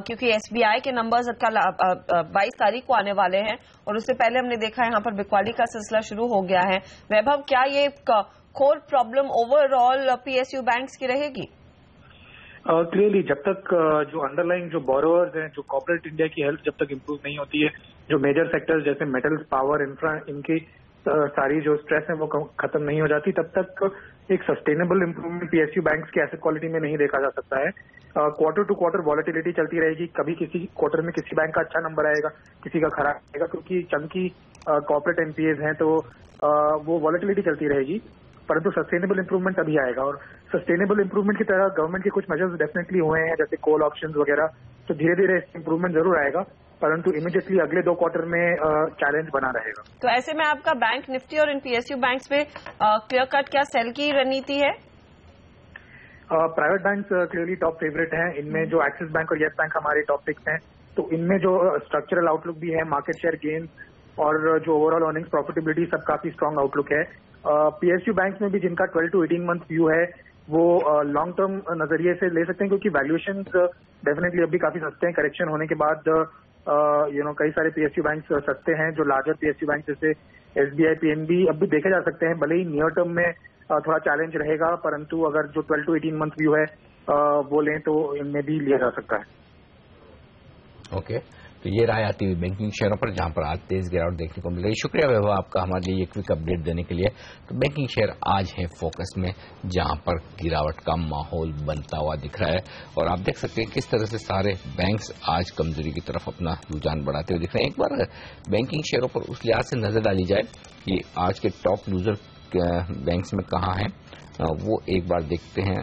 क्योंकि SBI के नंबर्स कल 22 तारीख को आने वाले हैं, और उससे पहले हमने देखा यहाँ पर बिकवाली का सिलसिला शुरू हो गया है। वैभव, क्या ये core problem overall PSU banks की रहेगी? क्लियरली जब तक जो अंडरलाइंग जो बोरोअर्स हैं, जो कॉर्पोरेट इंडिया की हेल्थ जब तक इम्प्रूव नहीं होती है, जो मेजर सेक्टर्स जैसे मेटल्स, पावर, इंफ्रा, इनकी सारी जो स्ट्रेस है वो खत्म नहीं हो जाती, तब तक एक सस्टेनेबल इंप्रूवमेंट PSU बैंक्स की एसेट क्वालिटी में नहीं देखा जा सकता है। क्वार्टर टू क्वार्टर वॉलेटिलिटी चलती रहेगी, कभी किसी क्वार्टर में किसी बैंक का अच्छा नंबर आएगा, किसी का खराब आएगा, क्योंकि चंकी कॉर्पोरेट NPAs हैं, तो वो वॉलेटिलिटी चलती रहेगी। परंतु सस्टेनेबल इंप्रूवमेंट अभी आएगा, और सस्टेनेबल इंप्रूवमेंट की तरह गवर्नमेंट के कुछ मेजर्स डेफिनेटली हुए हैं, जैसे कोल ऑप्शंस वगैरह, तो धीरे धीरे इंप्रूवमेंट जरूर आएगा, परंतु इमीडिएटली अगले 2 क्वार्टर में चैलेंज बना रहेगा। तो ऐसे में आपका बैंक निफ्टी और इन PSU बैंक्स पे क्लियर कट क्या सेल की रणनीति है? Private bank clearly top favourite हैं। इनमें जो एक्सिस बैंक और येस बैंक हमारे टॉप पिक्स हैं, तो इनमें जो स्ट्रक्चरल आउटलुक भी है, मार्केट शेयर गेन और जो ओवरऑल अर्निंग्स प्रॉफिटेबिलिटी, सब काफी स्ट्रांग आउटलुक है। PSU बैंक्स में भी जिनका 12 to 18 मंथ व्यू है, वो लॉन्ग टर्म नजरिए से ले सकते हैं, क्योंकि वैल्यूएशंस डेफिनेटली अभी काफी सस्ते हैं। करेक्शन होने के बाद कई सारे PSU बैंक्स सस्ते हैं, जो लार्जर PSU बैंक जैसे SBI, PNB अब भी देखे जा सकते हैं। भले ही नियर टर्म में थोड़ा चैलेंज रहेगा, परंतु अगर जो 12 to 18 मंथ व्यू है वो लें तो इनमें भी लिया जा सकता है। ओके, तो ये राय आती हुई बैंकिंग शेयरों पर, जहां पर आज तेज गिरावट देखने को मिल रही। शुक्रिया वैभव आपका हमारे लिए ये क्विक अपडेट देने के लिए। तो बैंकिंग शेयर आज है फोकस में, जहां पर गिरावट का माहौल बनता हुआ दिख रहा है, और आप देख सकते हैं किस तरह से सारे बैंक्स आज कमजोरी की तरफ अपना रुझान बढ़ाते हुए दिख रहे हैं। एक बार बैंकिंग शेयरों पर उस लिहाज से नजर डाली जाए कि आज के टॉप लूजर बैंक्स में कहां है, वो एक बार देखते हैं।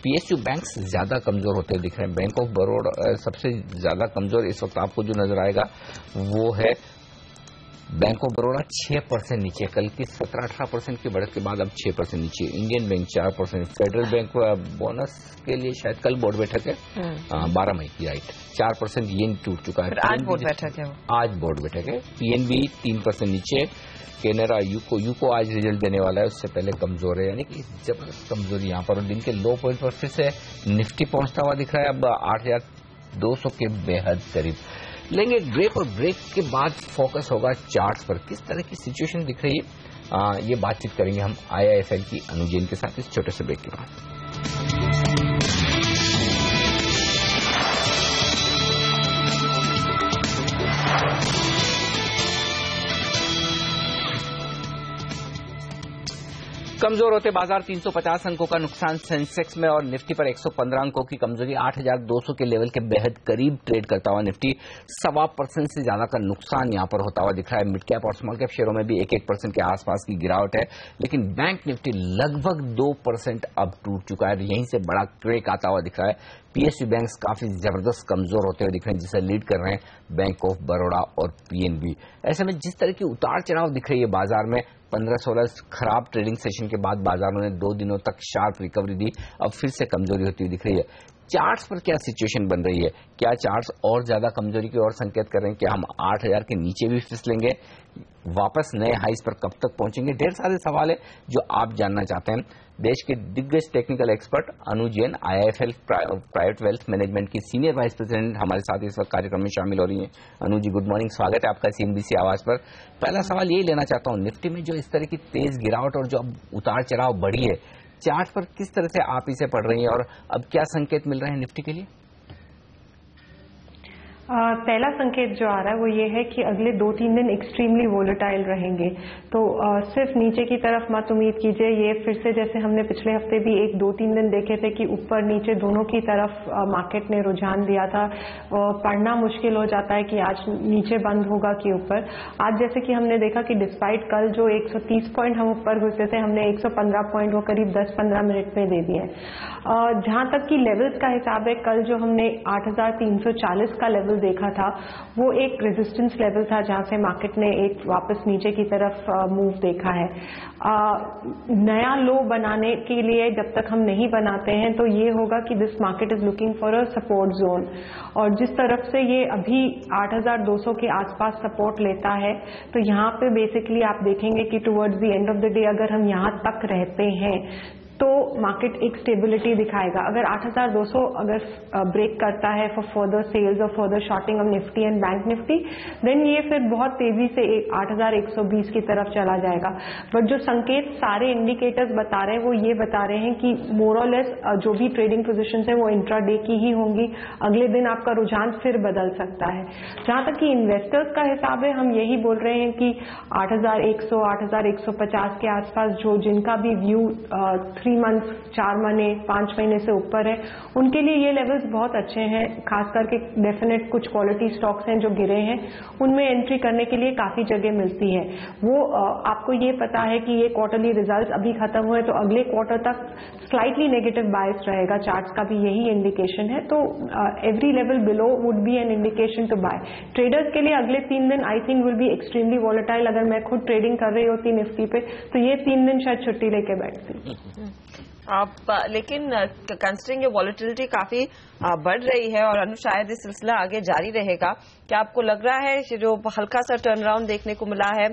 PSU बैंक्स ज्यादा कमजोर होते दिख रहे हैं। बैंक ऑफ बड़ौदा सबसे ज्यादा कमजोर इस वक्त आपको जो नजर आएगा वो है बैंक ऑफ बड़ौदा 6% नीचे, कल की 17-18% की बढ़त के बाद अब 6% नीचे। Indian bank 4%, federal bank bonus के लिए शायद कल बोर्ड बैठक है 12 मई की, राइट, 4% ये टूट चुका है। आज बोर्ड बैठक है, आज बोर्ड बैठक है। PNB 3% नीचे। केनरा, यूको आज रिजल्ट देने वाला है, उससे पहले कमजोर है, यानी कि जबरदस्त कमजोरी यहाँ पर। दिन के लो पॉइंट पर फिर से निफ्टी पहुंचता हुआ दिख रहा है, अब 200 के बेहद करीब। लेंगे ब्रेक और ब्रेक के बाद फोकस होगा चार्ट्स पर, किस तरह की सिचुएशन दिख रही है ये बातचीत करेंगे हम IIFL की अनु जैन के साथ इस छोटे से ब्रेक के बाद। कमजोर होते बाजार, 350 अंकों का नुकसान सेंसेक्स में और निफ्टी पर 115 अंकों की कमजोरी। 8,200 के लेवल के बेहद करीब ट्रेड करता हुआ निफ्टी 1.25% से ज्यादा का नुकसान यहां पर होता हुआ दिख रहा है। मिड कैप और स्मॉल कैप शेयरों में भी 1% के आसपास की गिरावट है, लेकिन बैंक निफ्टी लगभग 2% अब टूट चुका है। यहीं से बड़ा क्रैक आता हुआ दिख रहा है। PSU बैंक्स काफी जबरदस्त कमजोर होते हुए दिख रहे हैं, जिसे लीड कर रहे हैं बैंक ऑफ बड़ौदा और PNB। ऐसे में जिस तरह की उतार चढ़ाव दिख रही है बाजार में, 15-16 खराब ट्रेडिंग सेशन के बाद बाजारों ने 2 दिनों तक शार्प रिकवरी दी, अब फिर से कमजोरी होती हुई दिख रही है। चार्ट्स पर क्या सिचुएशन बन रही है? क्या चार्ट्स और ज्यादा कमजोरी की ओर संकेत कर रहे हैं? क्या हम 8,000 के नीचे भी फिसलेंगे? वापस नए हाइस पर कब तक पहुंचेंगे? ढेर सारे सवाल है जो आप जानना चाहते हैं। देश के दिग्गज technical expert Anu Jain, IIFL private wealth management की सीनियर वाइस प्रेसिडेंट, हमारे साथ इस वक्त कार्यक्रम में शामिल हो रही हैं। अनु जी, गुड मॉर्निंग, स्वागत है आपका CNBC आवाज पर। पहला सवाल यही लेना चाहता हूं, निफ्टी में जो इस तरह की तेज गिरावट और जो अब उतार चढ़ाव बढ़ी है, चार्ट पर किस तरह से आप इसे पढ़ रही हैं और अब क्या संकेत मिल रहे हैं निफ्टी के लिए? पहला संकेत जो आ रहा है वो ये है कि अगले 2-3 दिन एक्सट्रीमली वोलेटाइल रहेंगे, तो सिर्फ नीचे की तरफ मत उम्मीद कीजिए। ये फिर से जैसे हमने पिछले हफ्ते भी 1-2-3 दिन देखे थे कि ऊपर नीचे दोनों की तरफ मार्केट ने रुझान दिया था। पढ़ना मुश्किल हो जाता है कि आज नीचे बंद होगा कि ऊपर। आज जैसे कि हमने देखा कि डिस्पाइट कल जो 130 पॉइंट हम ऊपर घुसे थे, हमने 115 पॉइंट वो करीब 10-15 मिनट में दे दिए। जहां तक कि लेवल्स का हिसाब है, कल जो हमने 8,340 का लेवल देखा था वो एक रेजिस्टेंस लेवल था, जहां से मार्केट ने एक वापस नीचे की तरफ मूव देखा है। नया लो बनाने के लिए जब तक हम नहीं बनाते हैं तो ये होगा कि this market is looking for a support zone, और जिस तरफ से ये अभी 8,200 के आसपास सपोर्ट लेता है, तो यहाँ पे बेसिकली आप देखेंगे कि towards the end of the day अगर हम यहाँ तक रहते हैं तो मार्केट एक स्टेबिलिटी दिखाएगा। अगर 8,200 अगर ब्रेक करता है फॉर फर्दर सेल्स और further shorting of Nifty and bank Nifty, then ये फिर बहुत तेजी से 8,120 की तरफ चला जाएगा। बट जो संकेत सारे इंडिकेटर्स बता रहे हैं वो ये बता रहे हैं कि मोर और लेस जो भी ट्रेडिंग पोजीशंस है वो इंट्राडे की ही होंगी। अगले दिन आपका रुझान फिर बदल सकता है। जहां तक कि इन्वेस्टर्स का हिसाब है, हम यही बोल रहे हैं कि 8,100, 8,150 के आसपास जो जिनका भी व्यू 3 मंथ्स, 4 महीने, 5 महीने से ऊपर है, उनके लिए ये लेवल्स बहुत अच्छे हैं। खास करके डेफिनेट कुछ क्वालिटी स्टॉक्स हैं जो गिरे हैं, उनमें एंट्री करने के लिए काफी जगह मिलती है। वो आपको ये पता है कि ये क्वार्टरली रिजल्ट्स अभी खत्म हुए तो अगले क्वार्टर तक स्लाइटली नेगेटिव बायस रहेगा। चार्ट्स का भी यही इंडिकेशन है, तो every level below would be an indication to buy. Traders के लिए अगले 3 दिन I think will be extremely volatile. अगर मैं खुद ट्रेडिंग कर रही होती निफ्टी पे तो ये 3 दिन शायद छुट्टी लेके बैठती। लेकिन कंसिडरिंग ये वॉलेटिलिटी काफी बढ़ रही है और शायद ये सिलसिला आगे जारी रहेगा, क्या आपको लग रहा है जो हल्का सा टर्न अराउंड देखने को मिला है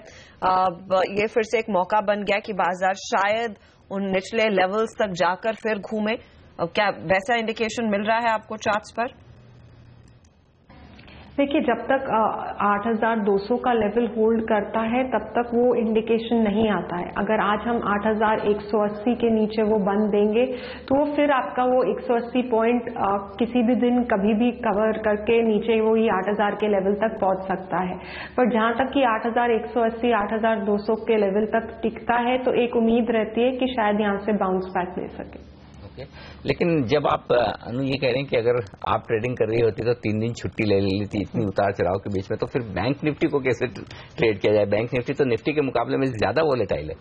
ये फिर से एक मौका बन गया कि बाजार शायद उन निचले लेवल्स तक जाकर फिर घूमे? क्या वैसा इंडिकेशन मिल रहा है आपको चार्ट्स पर? देखिए, जब तक 8,200 का लेवल होल्ड करता है तब तक वो इंडिकेशन नहीं आता है। अगर आज हम 8,180 के नीचे वो बंद देंगे तो फिर आपका वो 180 पॉइंट किसी भी दिन कभी भी कवर करके नीचे वो ही 8,000 के लेवल तक पहुंच सकता है। पर जहां तक कि 8,180, 8,200 के लेवल तक टिकता है तो एक उम्मीद रहती है कि शायद यहां से बाउंस बैक ले सके। लेकिन जब आप अनु ये कह रहे हैं कि अगर आप ट्रेडिंग कर रही होती तो 3 दिन छुट्टी ले लेती इतनी उतार चढ़ाव के बीच में, तो फिर बैंक निफ्टी को कैसे ट्रेड किया जाए? बैंक निफ्टी तो निफ्टी के मुकाबले में ज्यादा वोलेटाइल है।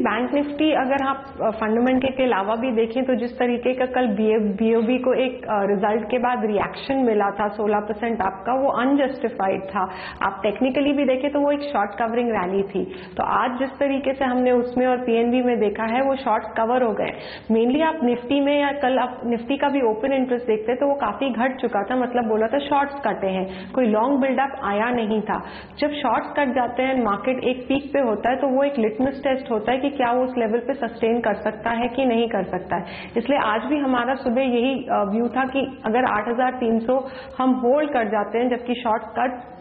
बैंक निफ्टी अगर आप फंडामेंटल के अलावा भी देखें तो जिस तरीके का कल बीओबी को एक रिजल्ट के बाद रिएक्शन मिला था 16% आपका, वो अनजस्टिफाइड था। आप टेक्निकली भी देखें तो वो एक शॉर्ट कवरिंग रैली थी। तो आज जिस तरीके से हमने उसमें और पीएनबी में देखा है वो शॉर्ट्स कवर हो गए। मेनली आप निफ्टी में या कल आप निफ्टी का भी ओपन इंटरेस्ट देखते तो वो काफी घट चुका था, मतलब बोला था शॉर्ट्स कटे हैं, कोई लॉन्ग बिल्डअप आया नहीं था। जब शॉर्ट्स कट जाते हैं, मार्केट एक पीक पे होता है तो वो एक लिटमस टेस्ट होता है है कि क्या वो उस लेवल पे सस्टेन कर सकता है कि नहीं कर सकता है। इसलिए आज भी हमारा सुबह यही व्यू था कि अगर 8,300 हम होल्ड कर जाते हैं जबकि शॉर्ट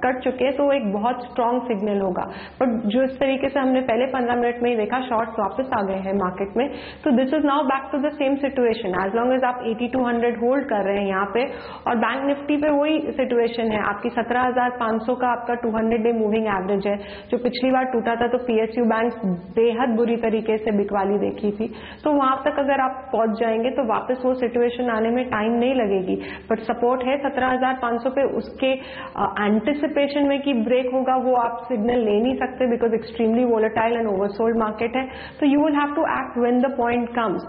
कट चुके हैं तो एक बहुत स्ट्रांग सिग्नल होगा। बट जो इस तरीके से हमने पहले 15 मिनट में ही देखा, शॉर्ट्स वापस आ गए हैं मार्केट में, तो this is now back to the same situation. As long as आप 8200 होल्ड कर रहे हैं यहाँ पे, और बैंक निफ्टी पे वही सिचुएशन है, आपकी 17,500 का आपका 200 डे मूविंग एवरेज है, जो पिछली बार टूटा था तो PSU बैंक बेहद बुरी तरीके से बिकवाली देखी थी। तो वहां तक अगर आप पहुंच जाएंगे तो वापस वो सिचुएशन आने में टाइम नहीं लगेगी। बट सपोर्ट है 17,500 पे, उसके एंटिसिपेशन में कि ब्रेक होगा वो आप सिग्नल ले नहीं सकते, because extremely volatile and oversold market है। तो you will have to act when the point comes.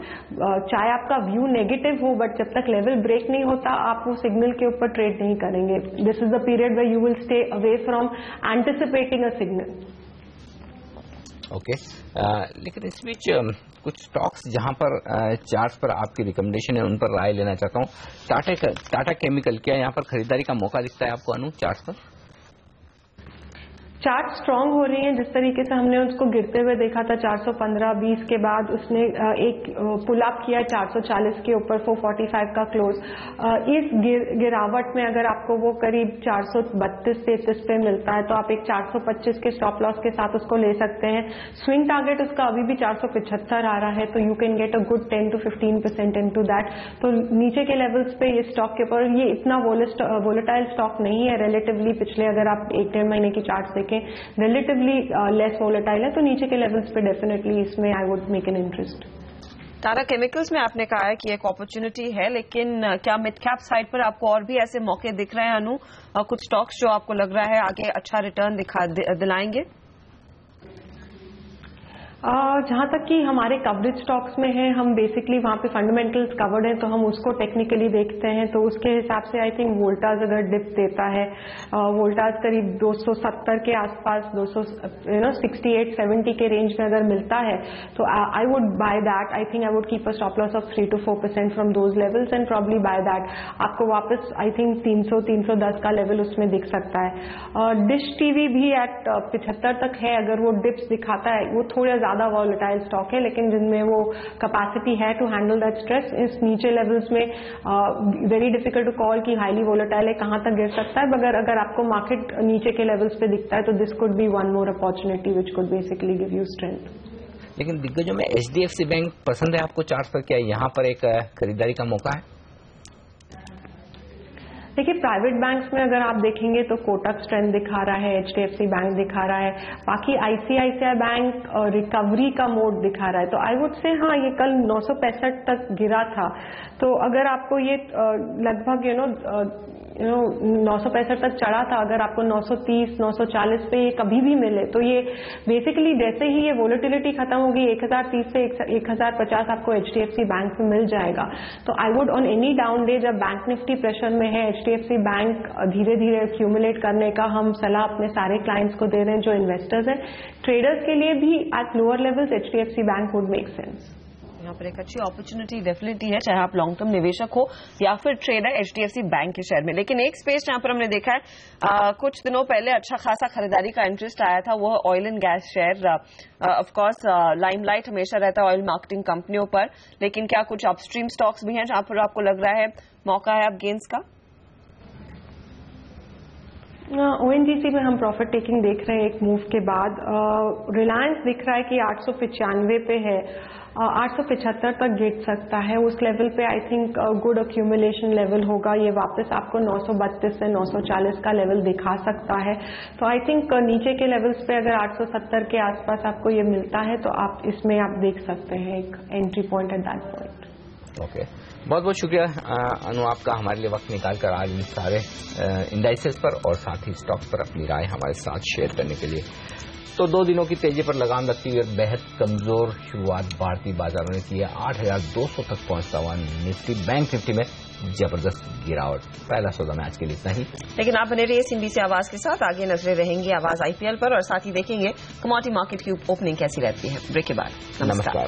चाहे आपका व्यू नेगेटिव हो, बट जब तक लेवल ब्रेक नहीं होता आप वो सिग्नल के ऊपर ट्रेड नहीं करेंगे। This is the period where you will stay away from anticipating a signal. Okay, लेकिन इस बीच कुछ स्टॉक्स जहां पर चार्ट्स पर आपकी रिकमेंडेशन है उन पर राय लेना चाहता हूं। टाटा केमिकल, क्या यहां पर खरीदारी का मौका दिखता है आपको अनु चार्ट्स पर? चार्ट स्ट्रांग हो रही है, जिस तरीके से हमने उसको गिरते हुए देखा था 415-20 के बाद उसने एक पुल अप किया 440 के ऊपर 445 का क्लोज। इस गिरावट में अगर आपको वो करीब 432-33 पे मिलता है तो आप एक 425 के स्टॉप लॉस के साथ उसको ले सकते हैं। स्विंग टारगेट उसका अभी भी 475 आ रहा है, तो you can get a good 10 to 15% into that. तो नीचे के लेवल्स पे ये स्टॉक के ऊपर, ये इतना वोलेटाइल स्टॉक नहीं है रिलेटिवली, पिछले अगर आप 1-1.5 महीने की चार्ट देखें रिलेटिवली लेस वोलेटाइल है, तो नीचे के लेवल्स पे डेफिनेटली इसमें I would make an interest. Tata chemicals में आपने कहा है कि एक अपॉर्चुनिटी है, लेकिन क्या मिड कैप साइड पर आपको और भी ऐसे मौके दिख रहे हैं अनु, कुछ स्टॉक्स जो आपको लग रहा है आगे अच्छा रिटर्न दिलाएंगे? जहां तक कि हमारे कवरेज स्टॉक्स में है, हम बेसिकली वहां पे फंडामेंटल्स कवर्ड हैं तो हम उसको टेक्निकली देखते हैं। तो उसके हिसाब से आई थिंक वोल्टास अगर डिप देता है, वोल्टास करीब 270 के आसपास 68-70 के रेंज में अगर मिलता है तो I would by that. I think I would keep a stop loss of 3 to 4% from those levels and probably by that. आपको वापस आई थिंक 300-310 का लेवल उसमें दिख सकता है। डिश टीवी भी एट 75 तक है, अगर वो डिप्स दिखाता है, वो थोड़ा ज्यादा वॉलेटाइल स्टॉक है लेकिन जिनमें वो कैपेसिटी है टू हैंडल दैट स्ट्रेस। इस नीचे लेवल्स में वेरी डिफिकल्ट टू कॉल कि हाईली वॉलेटाइल है, कहां तक गिर सकता है, मगर अगर आपको मार्केट नीचे के लेवल्स पे दिखता है तो this could be one more opportunity which could basically give you strength. लेकिन दिग्गजों में HDFC बैंक पसंद है आपको चार्ट पर, क्या यहाँ पर एक खरीदारी का मौका है? देखिए, प्राइवेट बैंक्स में अगर आप देखेंगे तो कोटक स्ट्रेंथ दिखा रहा है, HDFC बैंक दिखा रहा है, बाकी ICICI बैंक रिकवरी का मोड दिखा रहा है। तो आई वुड से हाँ, ये कल 965 तक गिरा था, तो अगर आपको ये लगभग 965 तक चढ़ा था, अगर आपको 930-940 पे ये कभी भी मिले तो ये बेसिकली जैसे ही ये वोलेटिलिटी खत्म होगी 1030 से 1050 आपको HDFC बैंक में मिल जाएगा। तो I would on any down day जब बैंक निफ्टी प्रेशर में है, HDFC बैंक धीरे धीरे एक्यूमुलेट करने का हम सलाह अपने सारे क्लाइंट्स को दे रहे हैं जो इन्वेस्टर्स हैं। ट्रेडर्स के लिए भी at lower levels HDFC bank would make sense. यहाँ पर एक अच्छी अपॉर्चुनिटी डेफिनेटली है, चाहे आप लॉन्ग टर्म निवेशक हो या फिर ट्रेडर HDFC बैंक के शेयर में। लेकिन एक स्पेस जहाँ पर हमने देखा है कुछ दिनों पहले अच्छा खासा खरीदारी का इंटरेस्ट आया था, वो oil and gas share. Of course limelight हमेशा रहता है ऑयल मार्केटिंग कंपनियों पर, लेकिन क्या कुछ अपस्ट्रीम स्टॉक्स भी हैं जहाँ पर आपको लग रहा है मौका है अब गेन्स का? ONGC में हम प्रॉफिट टेकिंग देख रहे हैं एक मूव के बाद। रिलायंस दिख रहा है कि 895 पे है, 875 तक गिर सकता है। उस लेवल पे I think good accumulation level होगा, ये वापस आपको 932 से 940 का लेवल दिखा सकता है। तो आई थिंक नीचे के लेवल्स पे अगर 870 के आसपास आपको ये मिलता है तो आप इसमें आप देख सकते हैं एक entry point at that point. Okay, बहुत बहुत शुक्रिया अनु आपका हमारे लिए वक्त निकाल कर आज इन सारे इंडाइसेस पर और साथ ही स्टॉक्स पर अपनी राय हमारे साथ शेयर करने के लिए। तो 2 दिनों की तेजी पर लगाम रखती हुई बेहद कमजोर शुरुआत भारतीय बाजारों ने की है। 8,200 तक पहुंचता हुआ निफ्टी, बैंक निफ्टी में जबरदस्त गिरावट। पहला सौदा में आज के लिए इतना ही, लेकिन आप बने रहिए सिंबीसी आवाज के साथ। आगे नजरें रहेंगी आवाज IPL पर और साथ ही देखेंगे कमोडिटी मार्केट की ओपनिंग कैसी रहती है। ब्रेक के बाद नमस्कार।